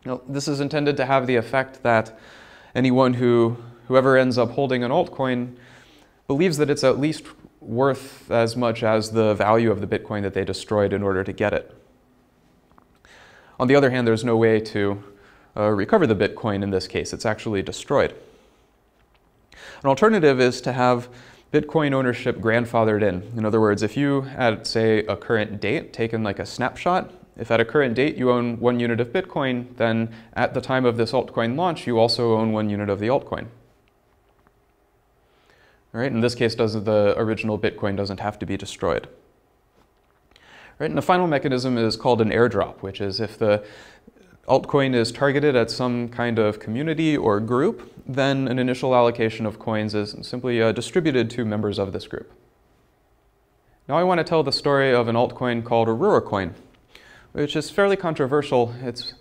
Now, this is intended to have the effect that whoever ends up holding an altcoin believes that it's at least worth as much as the value of the Bitcoin that they destroyed in order to get it. On the other hand, there's no way to recover the Bitcoin in this case. It's actually destroyed. An alternative is to have Bitcoin ownership grandfathered in. In other words, if you at, say, a current date, taken like a snapshot, if at a current date you own 1 unit of Bitcoin, then at the time of this altcoin launch, you also own 1 unit of the altcoin. All right, in this case, the original Bitcoin doesn't have to be destroyed. Right, and the final mechanism is called an airdrop, which is if the altcoin is targeted at some kind of community or group, then an initial allocation of coins is simply distributed to members of this group. Now I want to tell the story of an altcoin called Aurora Coin, which is fairly controversial. It's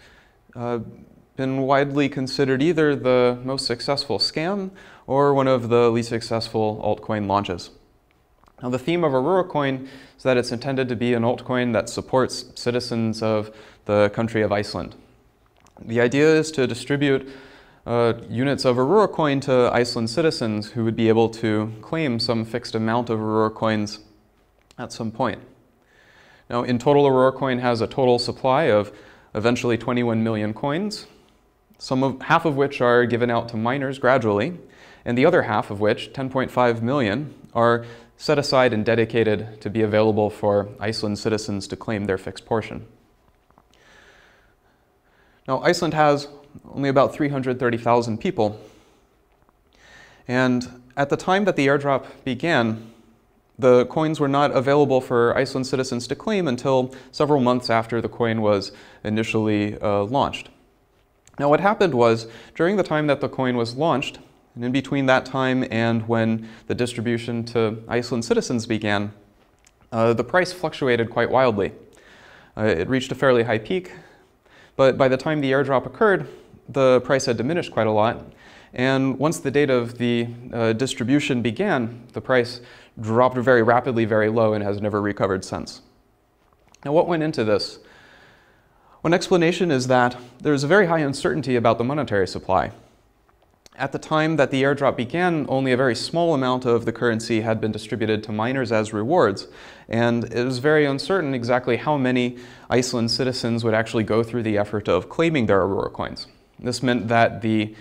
been widely considered either the most successful scam or one of the least successful altcoin launches. Now the theme of Aurora Coin is that it's intended to be an altcoin that supports citizens of the country of Iceland. The idea is to distribute units of Aurora coin to Iceland citizens who would be able to claim some fixed amount of Aurora coins at some point. Now, in total, Aurora coin has a total supply of eventually 21 million coins, half of which are given out to miners gradually, and the other half of which, 10.5 million, are set aside and dedicated to be available for Iceland citizens to claim their fixed portion. Now, Iceland has only about 330,000 people, and at the time that the airdrop began, the coins were not available for Iceland citizens to claim until several months after the coin was initially launched. Now, what happened was, during the time that the coin was launched, and in between that time and when the distribution to Iceland citizens began, the price fluctuated quite wildly. It reached a fairly high peak, but by the time the airdrop occurred, the price had diminished quite a lot. And once the date of the distribution began, the price dropped very rapidly, very low, and has never recovered since. Now, what went into this? One explanation is that there's a very high uncertainty about the monetary supply. At the time that the airdrop began, only a very small amount of the currency had been distributed to miners as rewards, and it was very uncertain exactly how many Iceland citizens would actually go through the effort of claiming their Aurora coins. This meant that the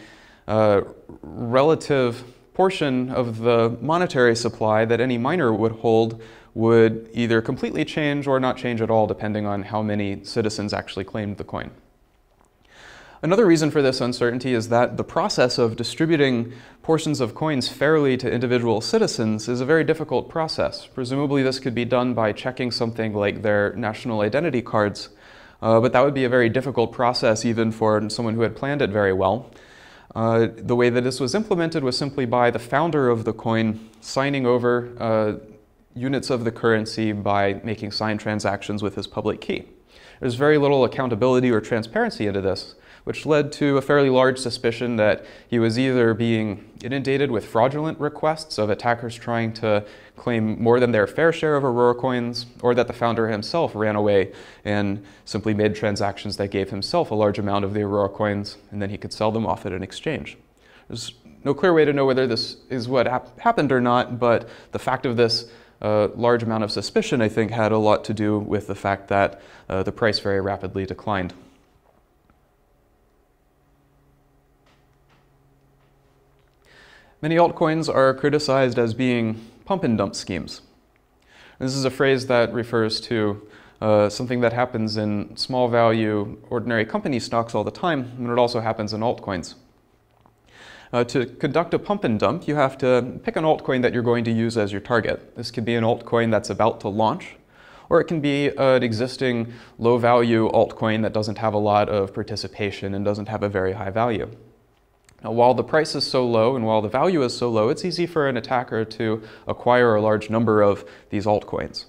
relative portion of the monetary supply that any miner would hold would either completely change or not change at all, depending on how many citizens actually claimed the coin. Another reason for this uncertainty is that the process of distributing portions of coins fairly to individual citizens is a very difficult process. Presumably this could be done by checking something like their national identity cards, but that would be a very difficult process even for someone who had planned it very well. The way that this was implemented was simply by the founder of the coin signing over units of the currency by making signed transactions with his public key. There's very little accountability or transparency into this, which led to a fairly large suspicion that he was either being inundated with fraudulent requests of attackers trying to claim more than their fair share of Aurora coins, or that the founder himself ran away and simply made transactions that gave himself a large amount of the Aurora coins, and then he could sell them off at an exchange. There's no clear way to know whether this is what happened or not, but the fact of this large amount of suspicion, I think, had a lot to do with the fact that the price very rapidly declined. Many altcoins are criticized as being pump and dump schemes. This is a phrase that refers to something that happens in small value ordinary company stocks all the time, and it also happens in altcoins. To conduct a pump and dump, you have to pick an altcoin that you're going to use as your target. This could be an altcoin that's about to launch, or it can be an existing low value altcoin that doesn't have a lot of participation and doesn't have a very high value. Now, while the price is so low and while the value is so low, it's easy for an attacker to acquire a large number of these altcoins.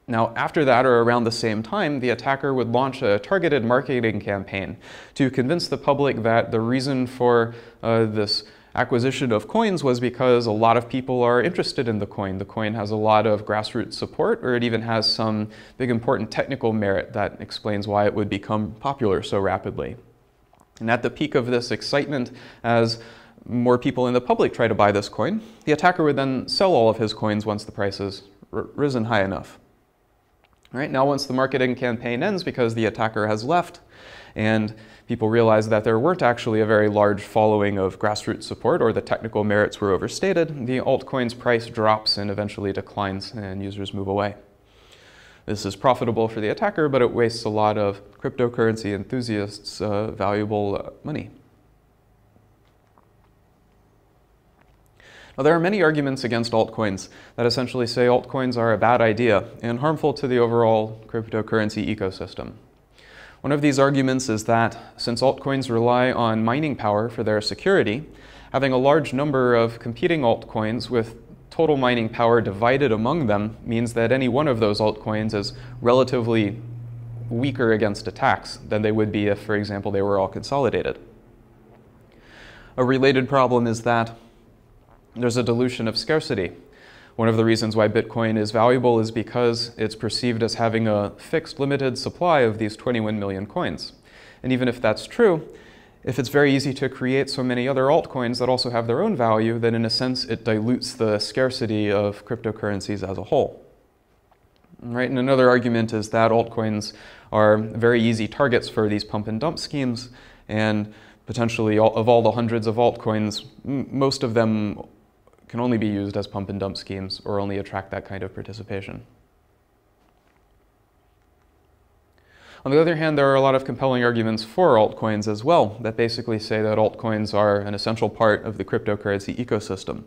Now, after that, or around the same time, the attacker would launch a targeted marketing campaign to convince the public that the reason for this acquisition of coins was because a lot of people are interested in the coin. The coin has a lot of grassroots support, or it even has some big important technical merit that explains why it would become popular so rapidly. And at the peak of this excitement, as more people in the public try to buy this coin, the attacker would then sell all of his coins once the price has risen high enough. Right now, once the marketing campaign ends because the attacker has left and people realize that there weren't actually a very large following of grassroots support or the technical merits were overstated, the altcoin's price drops and eventually declines and users move away. This is profitable for the attacker, but it wastes a lot of cryptocurrency enthusiasts' valuable money. Now, there are many arguments against altcoins that essentially say altcoins are a bad idea and harmful to the overall cryptocurrency ecosystem. One of these arguments is that since altcoins rely on mining power for their security, having a large number of competing altcoins with total mining power divided among them means that any one of those altcoins is relatively weaker against attacks than they would be if, for example, they were all consolidated. A related problem is that there's a dilution of scarcity. One of the reasons why Bitcoin is valuable is because it's perceived as having a fixed limited supply of these 21 million coins. And even if that's true, if it's very easy to create so many other altcoins that also have their own value, then in a sense it dilutes the scarcity of cryptocurrencies as a whole. Right? And another argument is that altcoins are very easy targets for these pump and dump schemes, and potentially of all the hundreds of altcoins, most of them can only be used as pump and dump schemes or only attract that kind of participation. On the other hand, there are a lot of compelling arguments for altcoins as well that basically say that altcoins are an essential part of the cryptocurrency ecosystem.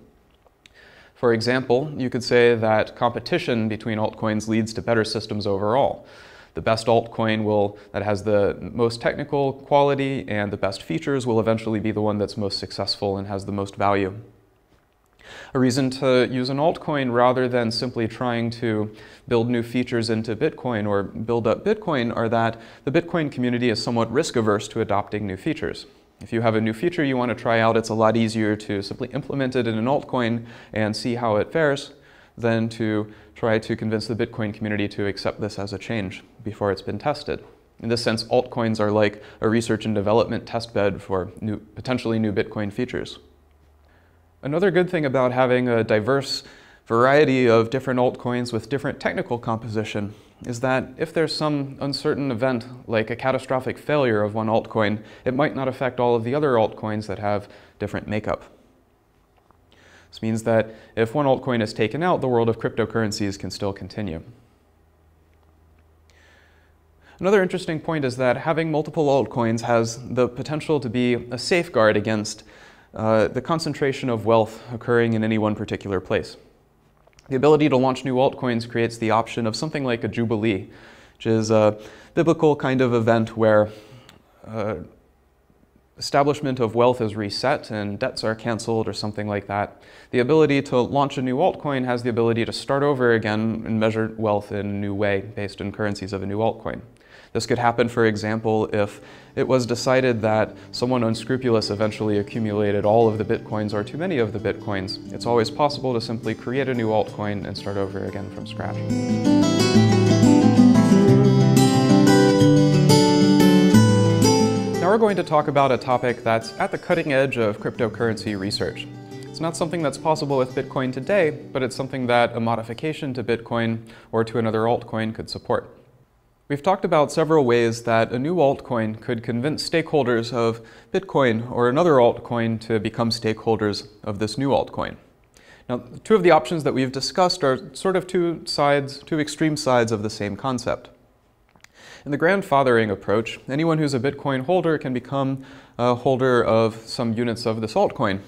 For example, you could say that competition between altcoins leads to better systems overall. The best altcoin that has the most technical quality and the best features will eventually be the one that's most successful and has the most value. A reason to use an altcoin rather than simply trying to build new features into Bitcoin or build up Bitcoin are that the Bitcoin community is somewhat risk-averse to adopting new features. If you have a new feature you want to try out, it's a lot easier to simply implement it in an altcoin and see how it fares than to try to convince the Bitcoin community to accept this as a change before it's been tested. In this sense, altcoins are like a research and development testbed for potentially new Bitcoin features. Another good thing about having a diverse variety of different altcoins with different technical composition is that if there's some uncertain event, like a catastrophic failure of one altcoin, it might not affect all of the other altcoins that have different makeup. This means that if one altcoin is taken out, the world of cryptocurrencies can still continue. Another interesting point is that having multiple altcoins has the potential to be a safeguard against the concentration of wealth occurring in any one particular place. The ability to launch new altcoins creates the option of something like a jubilee, which is a biblical kind of event where establishment of wealth is reset and debts are canceled or something like that. The ability to launch a new altcoin has the ability to start over again and measure wealth in a new way based on currencies of a new altcoin. This could happen, for example, if it was decided that someone unscrupulous eventually accumulated all of the bitcoins or too many of the bitcoins. It's always possible to simply create a new altcoin and start over again from scratch. Now we're going to talk about a topic that's at the cutting edge of cryptocurrency research. It's not something that's possible with Bitcoin today, but it's something that a modification to Bitcoin or to another altcoin could support. We've talked about several ways that a new altcoin could convince stakeholders of Bitcoin or another altcoin to become stakeholders of this new altcoin. Now, two of the options that we've discussed are sort of two extreme sides of the same concept. In the grandfathering approach, anyone who's a Bitcoin holder can become a holder of some units of this altcoin.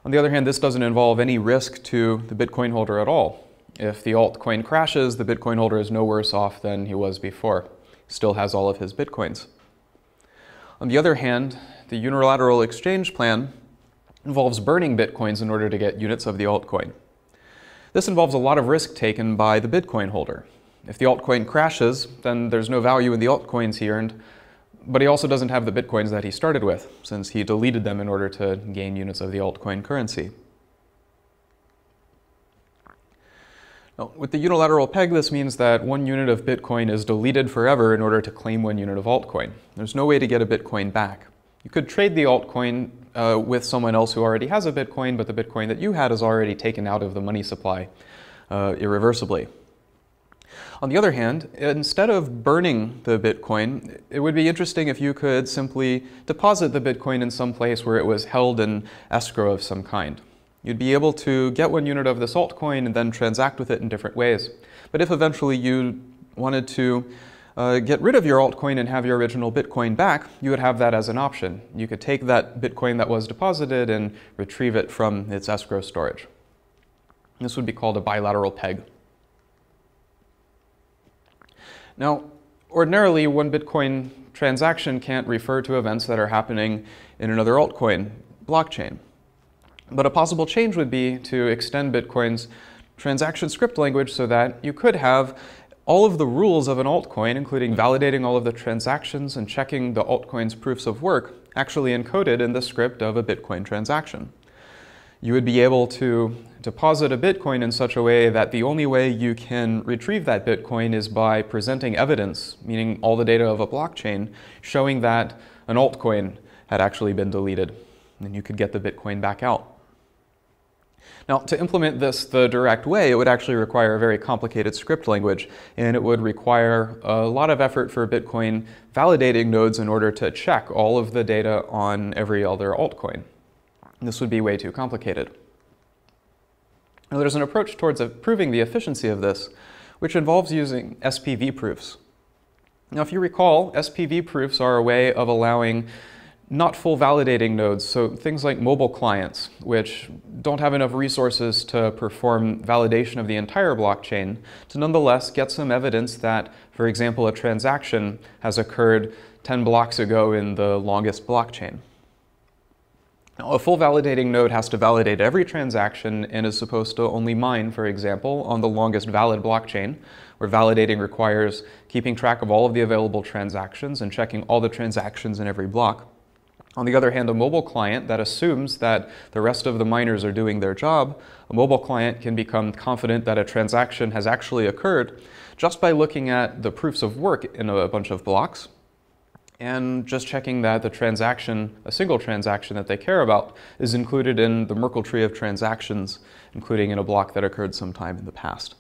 On the other hand, this doesn't involve any risk to the Bitcoin holder at all. If the altcoin crashes, the Bitcoin holder is no worse off than he was before. Still has all of his Bitcoins. On the other hand, the unilateral exchange plan involves burning Bitcoins in order to get units of the altcoin. This involves a lot of risk taken by the Bitcoin holder. If the altcoin crashes, then there's no value in the altcoins he earned, but he also doesn't have the Bitcoins that he started with, since he deleted them in order to gain units of the altcoin currency. Now, with the unilateral peg, this means that 1 unit of Bitcoin is deleted forever in order to claim 1 unit of altcoin. There's no way to get a Bitcoin back. You could trade the altcoin with someone else who already has a Bitcoin, but the Bitcoin that you had is already taken out of the money supply irreversibly. On the other hand, instead of burning the Bitcoin, it would be interesting if you could simply deposit the Bitcoin in some place where it was held in escrow of some kind. You'd be able to get 1 unit of this altcoin and then transact with it in different ways. But if eventually you wanted to get rid of your altcoin and have your original Bitcoin back, you would have that as an option. You could take that Bitcoin that was deposited and retrieve it from its escrow storage. This would be called a bilateral peg. Now, ordinarily, 1 Bitcoin transaction can't refer to events that are happening in another altcoin blockchain. But a possible change would be to extend Bitcoin's transaction script language so that you could have all of the rules of an altcoin, including validating all of the transactions and checking the altcoin's proofs of work, actually encoded in the script of a Bitcoin transaction. you would be able to deposit a Bitcoin in such a way that the only way you can retrieve that Bitcoin is by presenting evidence, meaning all the data of a blockchain, showing that an altcoin had actually been deleted, and you could get the Bitcoin back out. Now, to implement this the direct way, it would actually require a very complicated script language, and it would require a lot of effort for Bitcoin validating nodes in order to check all of the data on every other altcoin. This would be way too complicated. Now, there's an approach towards improving the efficiency of this, which involves using SPV proofs. Now, if you recall, SPV proofs are a way of allowing not full validating nodes, so things like mobile clients, which don't have enough resources to perform validation of the entire blockchain, to nonetheless get some evidence that, for example, a transaction has occurred 10 blocks ago in the longest blockchain. Now, a full validating node has to validate every transaction and is supposed to only mine, for example, on the longest valid blockchain, where validating requires keeping track of all of the available transactions and checking all the transactions in every block. On the other hand, a mobile client that assumes that the rest of the miners are doing their job, a mobile client can become confident that a transaction has actually occurred just by looking at the proofs of work in a bunch of blocks and just checking that the transaction, a single transaction that they care about, is included in the Merkle tree of transactions, including in a block that occurred sometime in the past.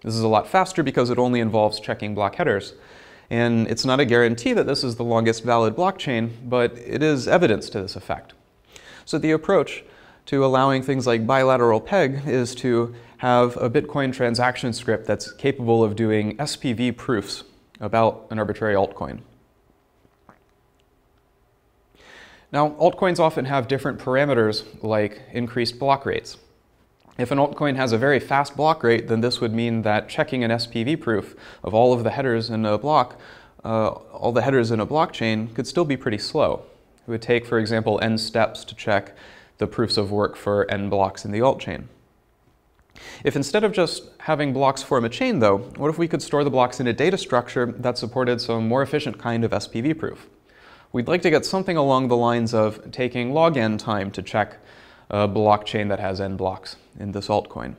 This is a lot faster because it only involves checking block headers. And it's not a guarantee that this is the longest valid blockchain, but it is evidence to this effect. So the approach to allowing things like bilateral peg is to have a Bitcoin transaction script that's capable of doing SPV proofs about an arbitrary altcoin. Now, altcoins often have different parameters like increased block rates. If an altcoin has a very fast block rate, then this would mean that checking an SPV proof of all of the headers in a block, all the headers in a blockchain could still be pretty slow. It would take, for example, n steps to check the proofs of work for n blocks in the altchain. If instead of just having blocks form a chain, though, what if we could store the blocks in a data structure that supported some more efficient kind of SPV proof? We'd like to get something along the lines of taking log n time to check a blockchain that has n blocks in this altcoin.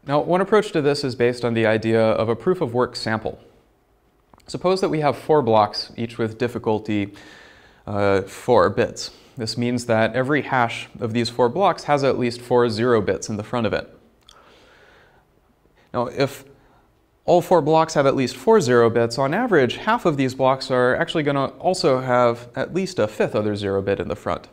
Now, one approach to this is based on the idea of a proof of work sample. Suppose that we have 4 blocks, each with difficulty 4 bits. This means that every hash of these 4 blocks has at least 4 0 bits in the front of it. Now, if all 4 blocks have at least 4 0 bits, on average, half of these blocks are actually going to also have at least a 5th other 0 bit in the front.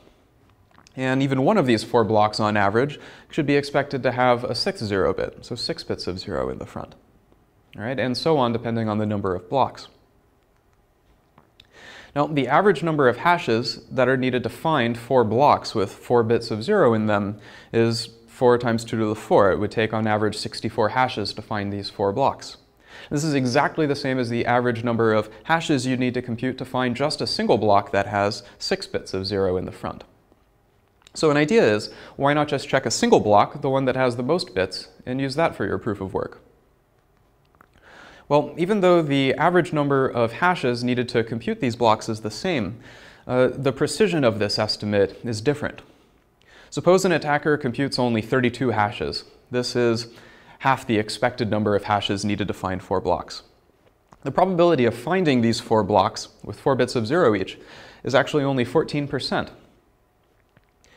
And even one of these 4 blocks, on average, should be expected to have a 6th 0 bit, so 6 bits of 0 in the front. All right, and so on, depending on the number of blocks. Now, the average number of hashes that are needed to find 4 blocks with 4 bits of 0 in them is 4 times 2 to the 4. It would take, on average, 64 hashes to find these 4 blocks. This is exactly the same as the average number of hashes you need to compute to find just a single block that has 6 bits of 0 in the front. So an idea is, why not just check a single block, the one that has the most bits, and use that for your proof of work? Well, even though the average number of hashes needed to compute these blocks is the same, the precision of this estimate is different. Suppose an attacker computes only 32 hashes. This is half the expected number of hashes needed to find 4 blocks. The probability of finding these 4 blocks with 4 bits of 0 each is actually only 14%.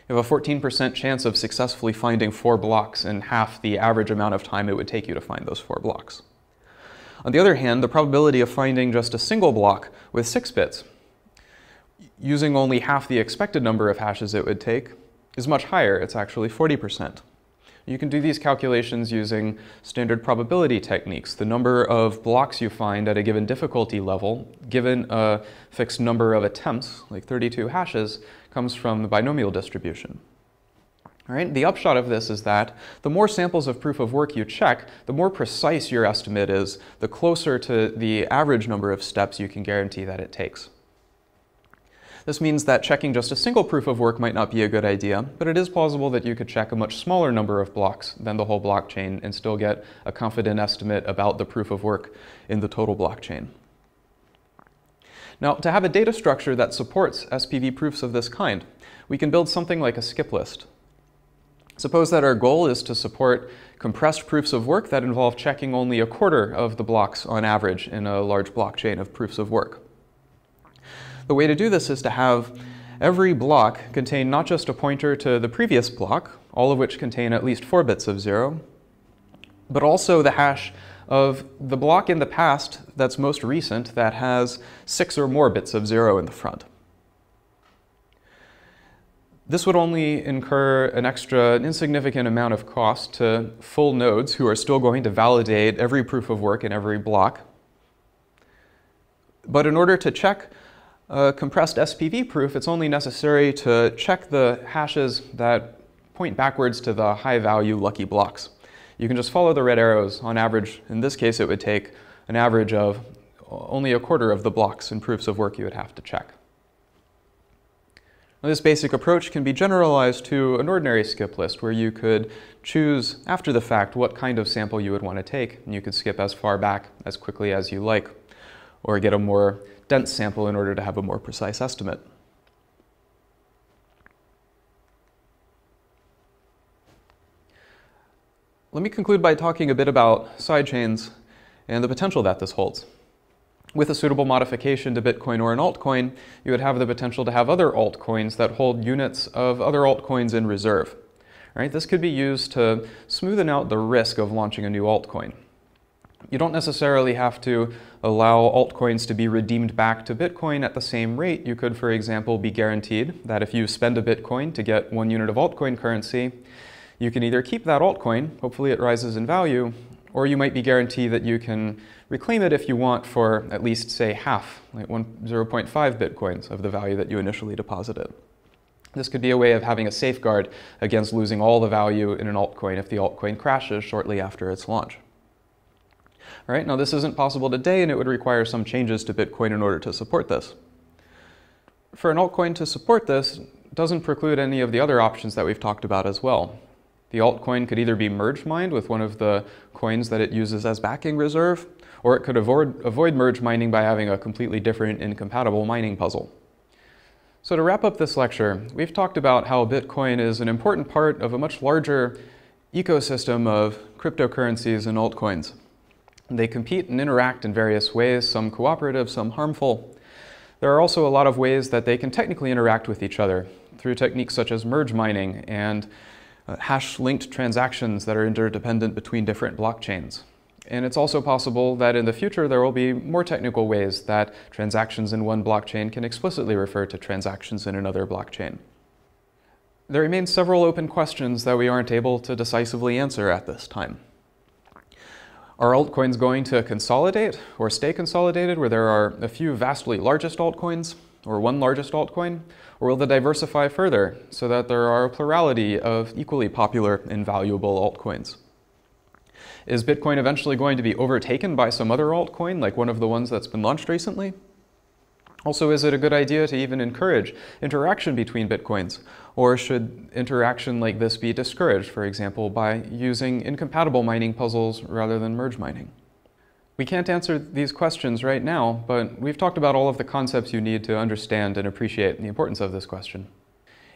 You have a 14% chance of successfully finding 4 blocks in half the average amount of time it would take you to find those 4 blocks. On the other hand, the probability of finding just a single block with 6 bits, using only half the expected number of hashes it would take, is much higher. It's actually 40%. You can do these calculations using standard probability techniques. The number of blocks you find at a given difficulty level, given a fixed number of attempts, like 32 hashes, comes from the binomial distribution. All right? The upshot of this is that the more samples of proof of work you check, the more precise your estimate is, the closer to the average number of steps you can guarantee that it takes. This means that checking just a single proof of work might not be a good idea, but it is plausible that you could check a much smaller number of blocks than the whole blockchain and still get a confident estimate about the proof of work in the total blockchain. Now, to have a data structure that supports SPV proofs of this kind, we can build something like a skip list. Suppose that our goal is to support compressed proofs of work that involve checking only a quarter of the blocks on average in a large blockchain of proofs of work. The way to do this is to have every block contain not just a pointer to the previous block, all of which contain at least 4 bits of 0, but also the hash of the block in the past that's most recent that has 6 or more bits of 0 in the front. This would only incur an insignificant amount of cost to full nodes who are still going to validate every proof of work in every block. But in order to check a compressed SPV proof, it's only necessary to check the hashes that point backwards to the high-value lucky blocks. You can just follow the red arrows. On average, in this case, it would take an average of only a quarter of the blocks in proofs of work you would have to check. Now, this basic approach can be generalized to an ordinary skip list where you could choose after the fact what kind of sample you would want to take, and you could skip as far back as quickly as you like, or get a more dense sample in order to have a more precise estimate. Let me conclude by talking a bit about sidechains and the potential that this holds. With a suitable modification to Bitcoin or an altcoin, you would have the potential to have other altcoins that hold units of other altcoins in reserve. Right? This could be used to smoothen out the risk of launching a new altcoin. You don't necessarily have to allow altcoins to be redeemed back to Bitcoin at the same rate. You could, for example, be guaranteed that if you spend a Bitcoin to get 1 unit of altcoin currency, you can either keep that altcoin, hopefully it rises in value, or you might be guaranteed that you can reclaim it if you want for at least, say, half, like 0.5 Bitcoins of the value that you initially deposited. This could be a way of having a safeguard against losing all the value in an altcoin if the altcoin crashes shortly after its launch. All right, now this isn't possible today, and it would require some changes to Bitcoin in order to support this. For an altcoin to support this, doesn't preclude any of the other options that we've talked about as well. The altcoin could either be merge mined with one of the coins that it uses as backing reserve, or it could avoid merge mining by having a completely different incompatible mining puzzle. So to wrap up this lecture, we've talked about how Bitcoin is an important part of a much larger ecosystem of cryptocurrencies and altcoins. They compete and interact in various ways, some cooperative, some harmful. There are also a lot of ways that they can technically interact with each other through techniques such as merge mining and hash-linked transactions that are interdependent between different blockchains. And it's also possible that in the future there will be more technical ways that transactions in one blockchain can explicitly refer to transactions in another blockchain. There remain several open questions that we aren't able to decisively answer at this time. Are altcoins going to consolidate or stay consolidated where there are a few vastly largest altcoins or one largest altcoin? Or will they diversify further so that there are a plurality of equally popular and valuable altcoins? Is Bitcoin eventually going to be overtaken by some other altcoin, like one of the ones that's been launched recently? Also, is it a good idea to even encourage interaction between Bitcoins? Or should interaction like this be discouraged, for example, by using incompatible mining puzzles rather than merge mining? We can't answer these questions right now, but we've talked about all of the concepts you need to understand and appreciate the importance of this question.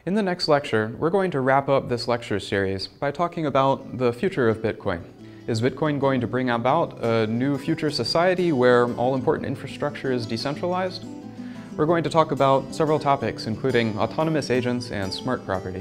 In the next lecture, we're going to wrap up this lecture series by talking about the future of Bitcoin. Is Bitcoin going to bring about a new future society where all important infrastructure is decentralized? We're going to talk about several topics, including autonomous agents and smart property.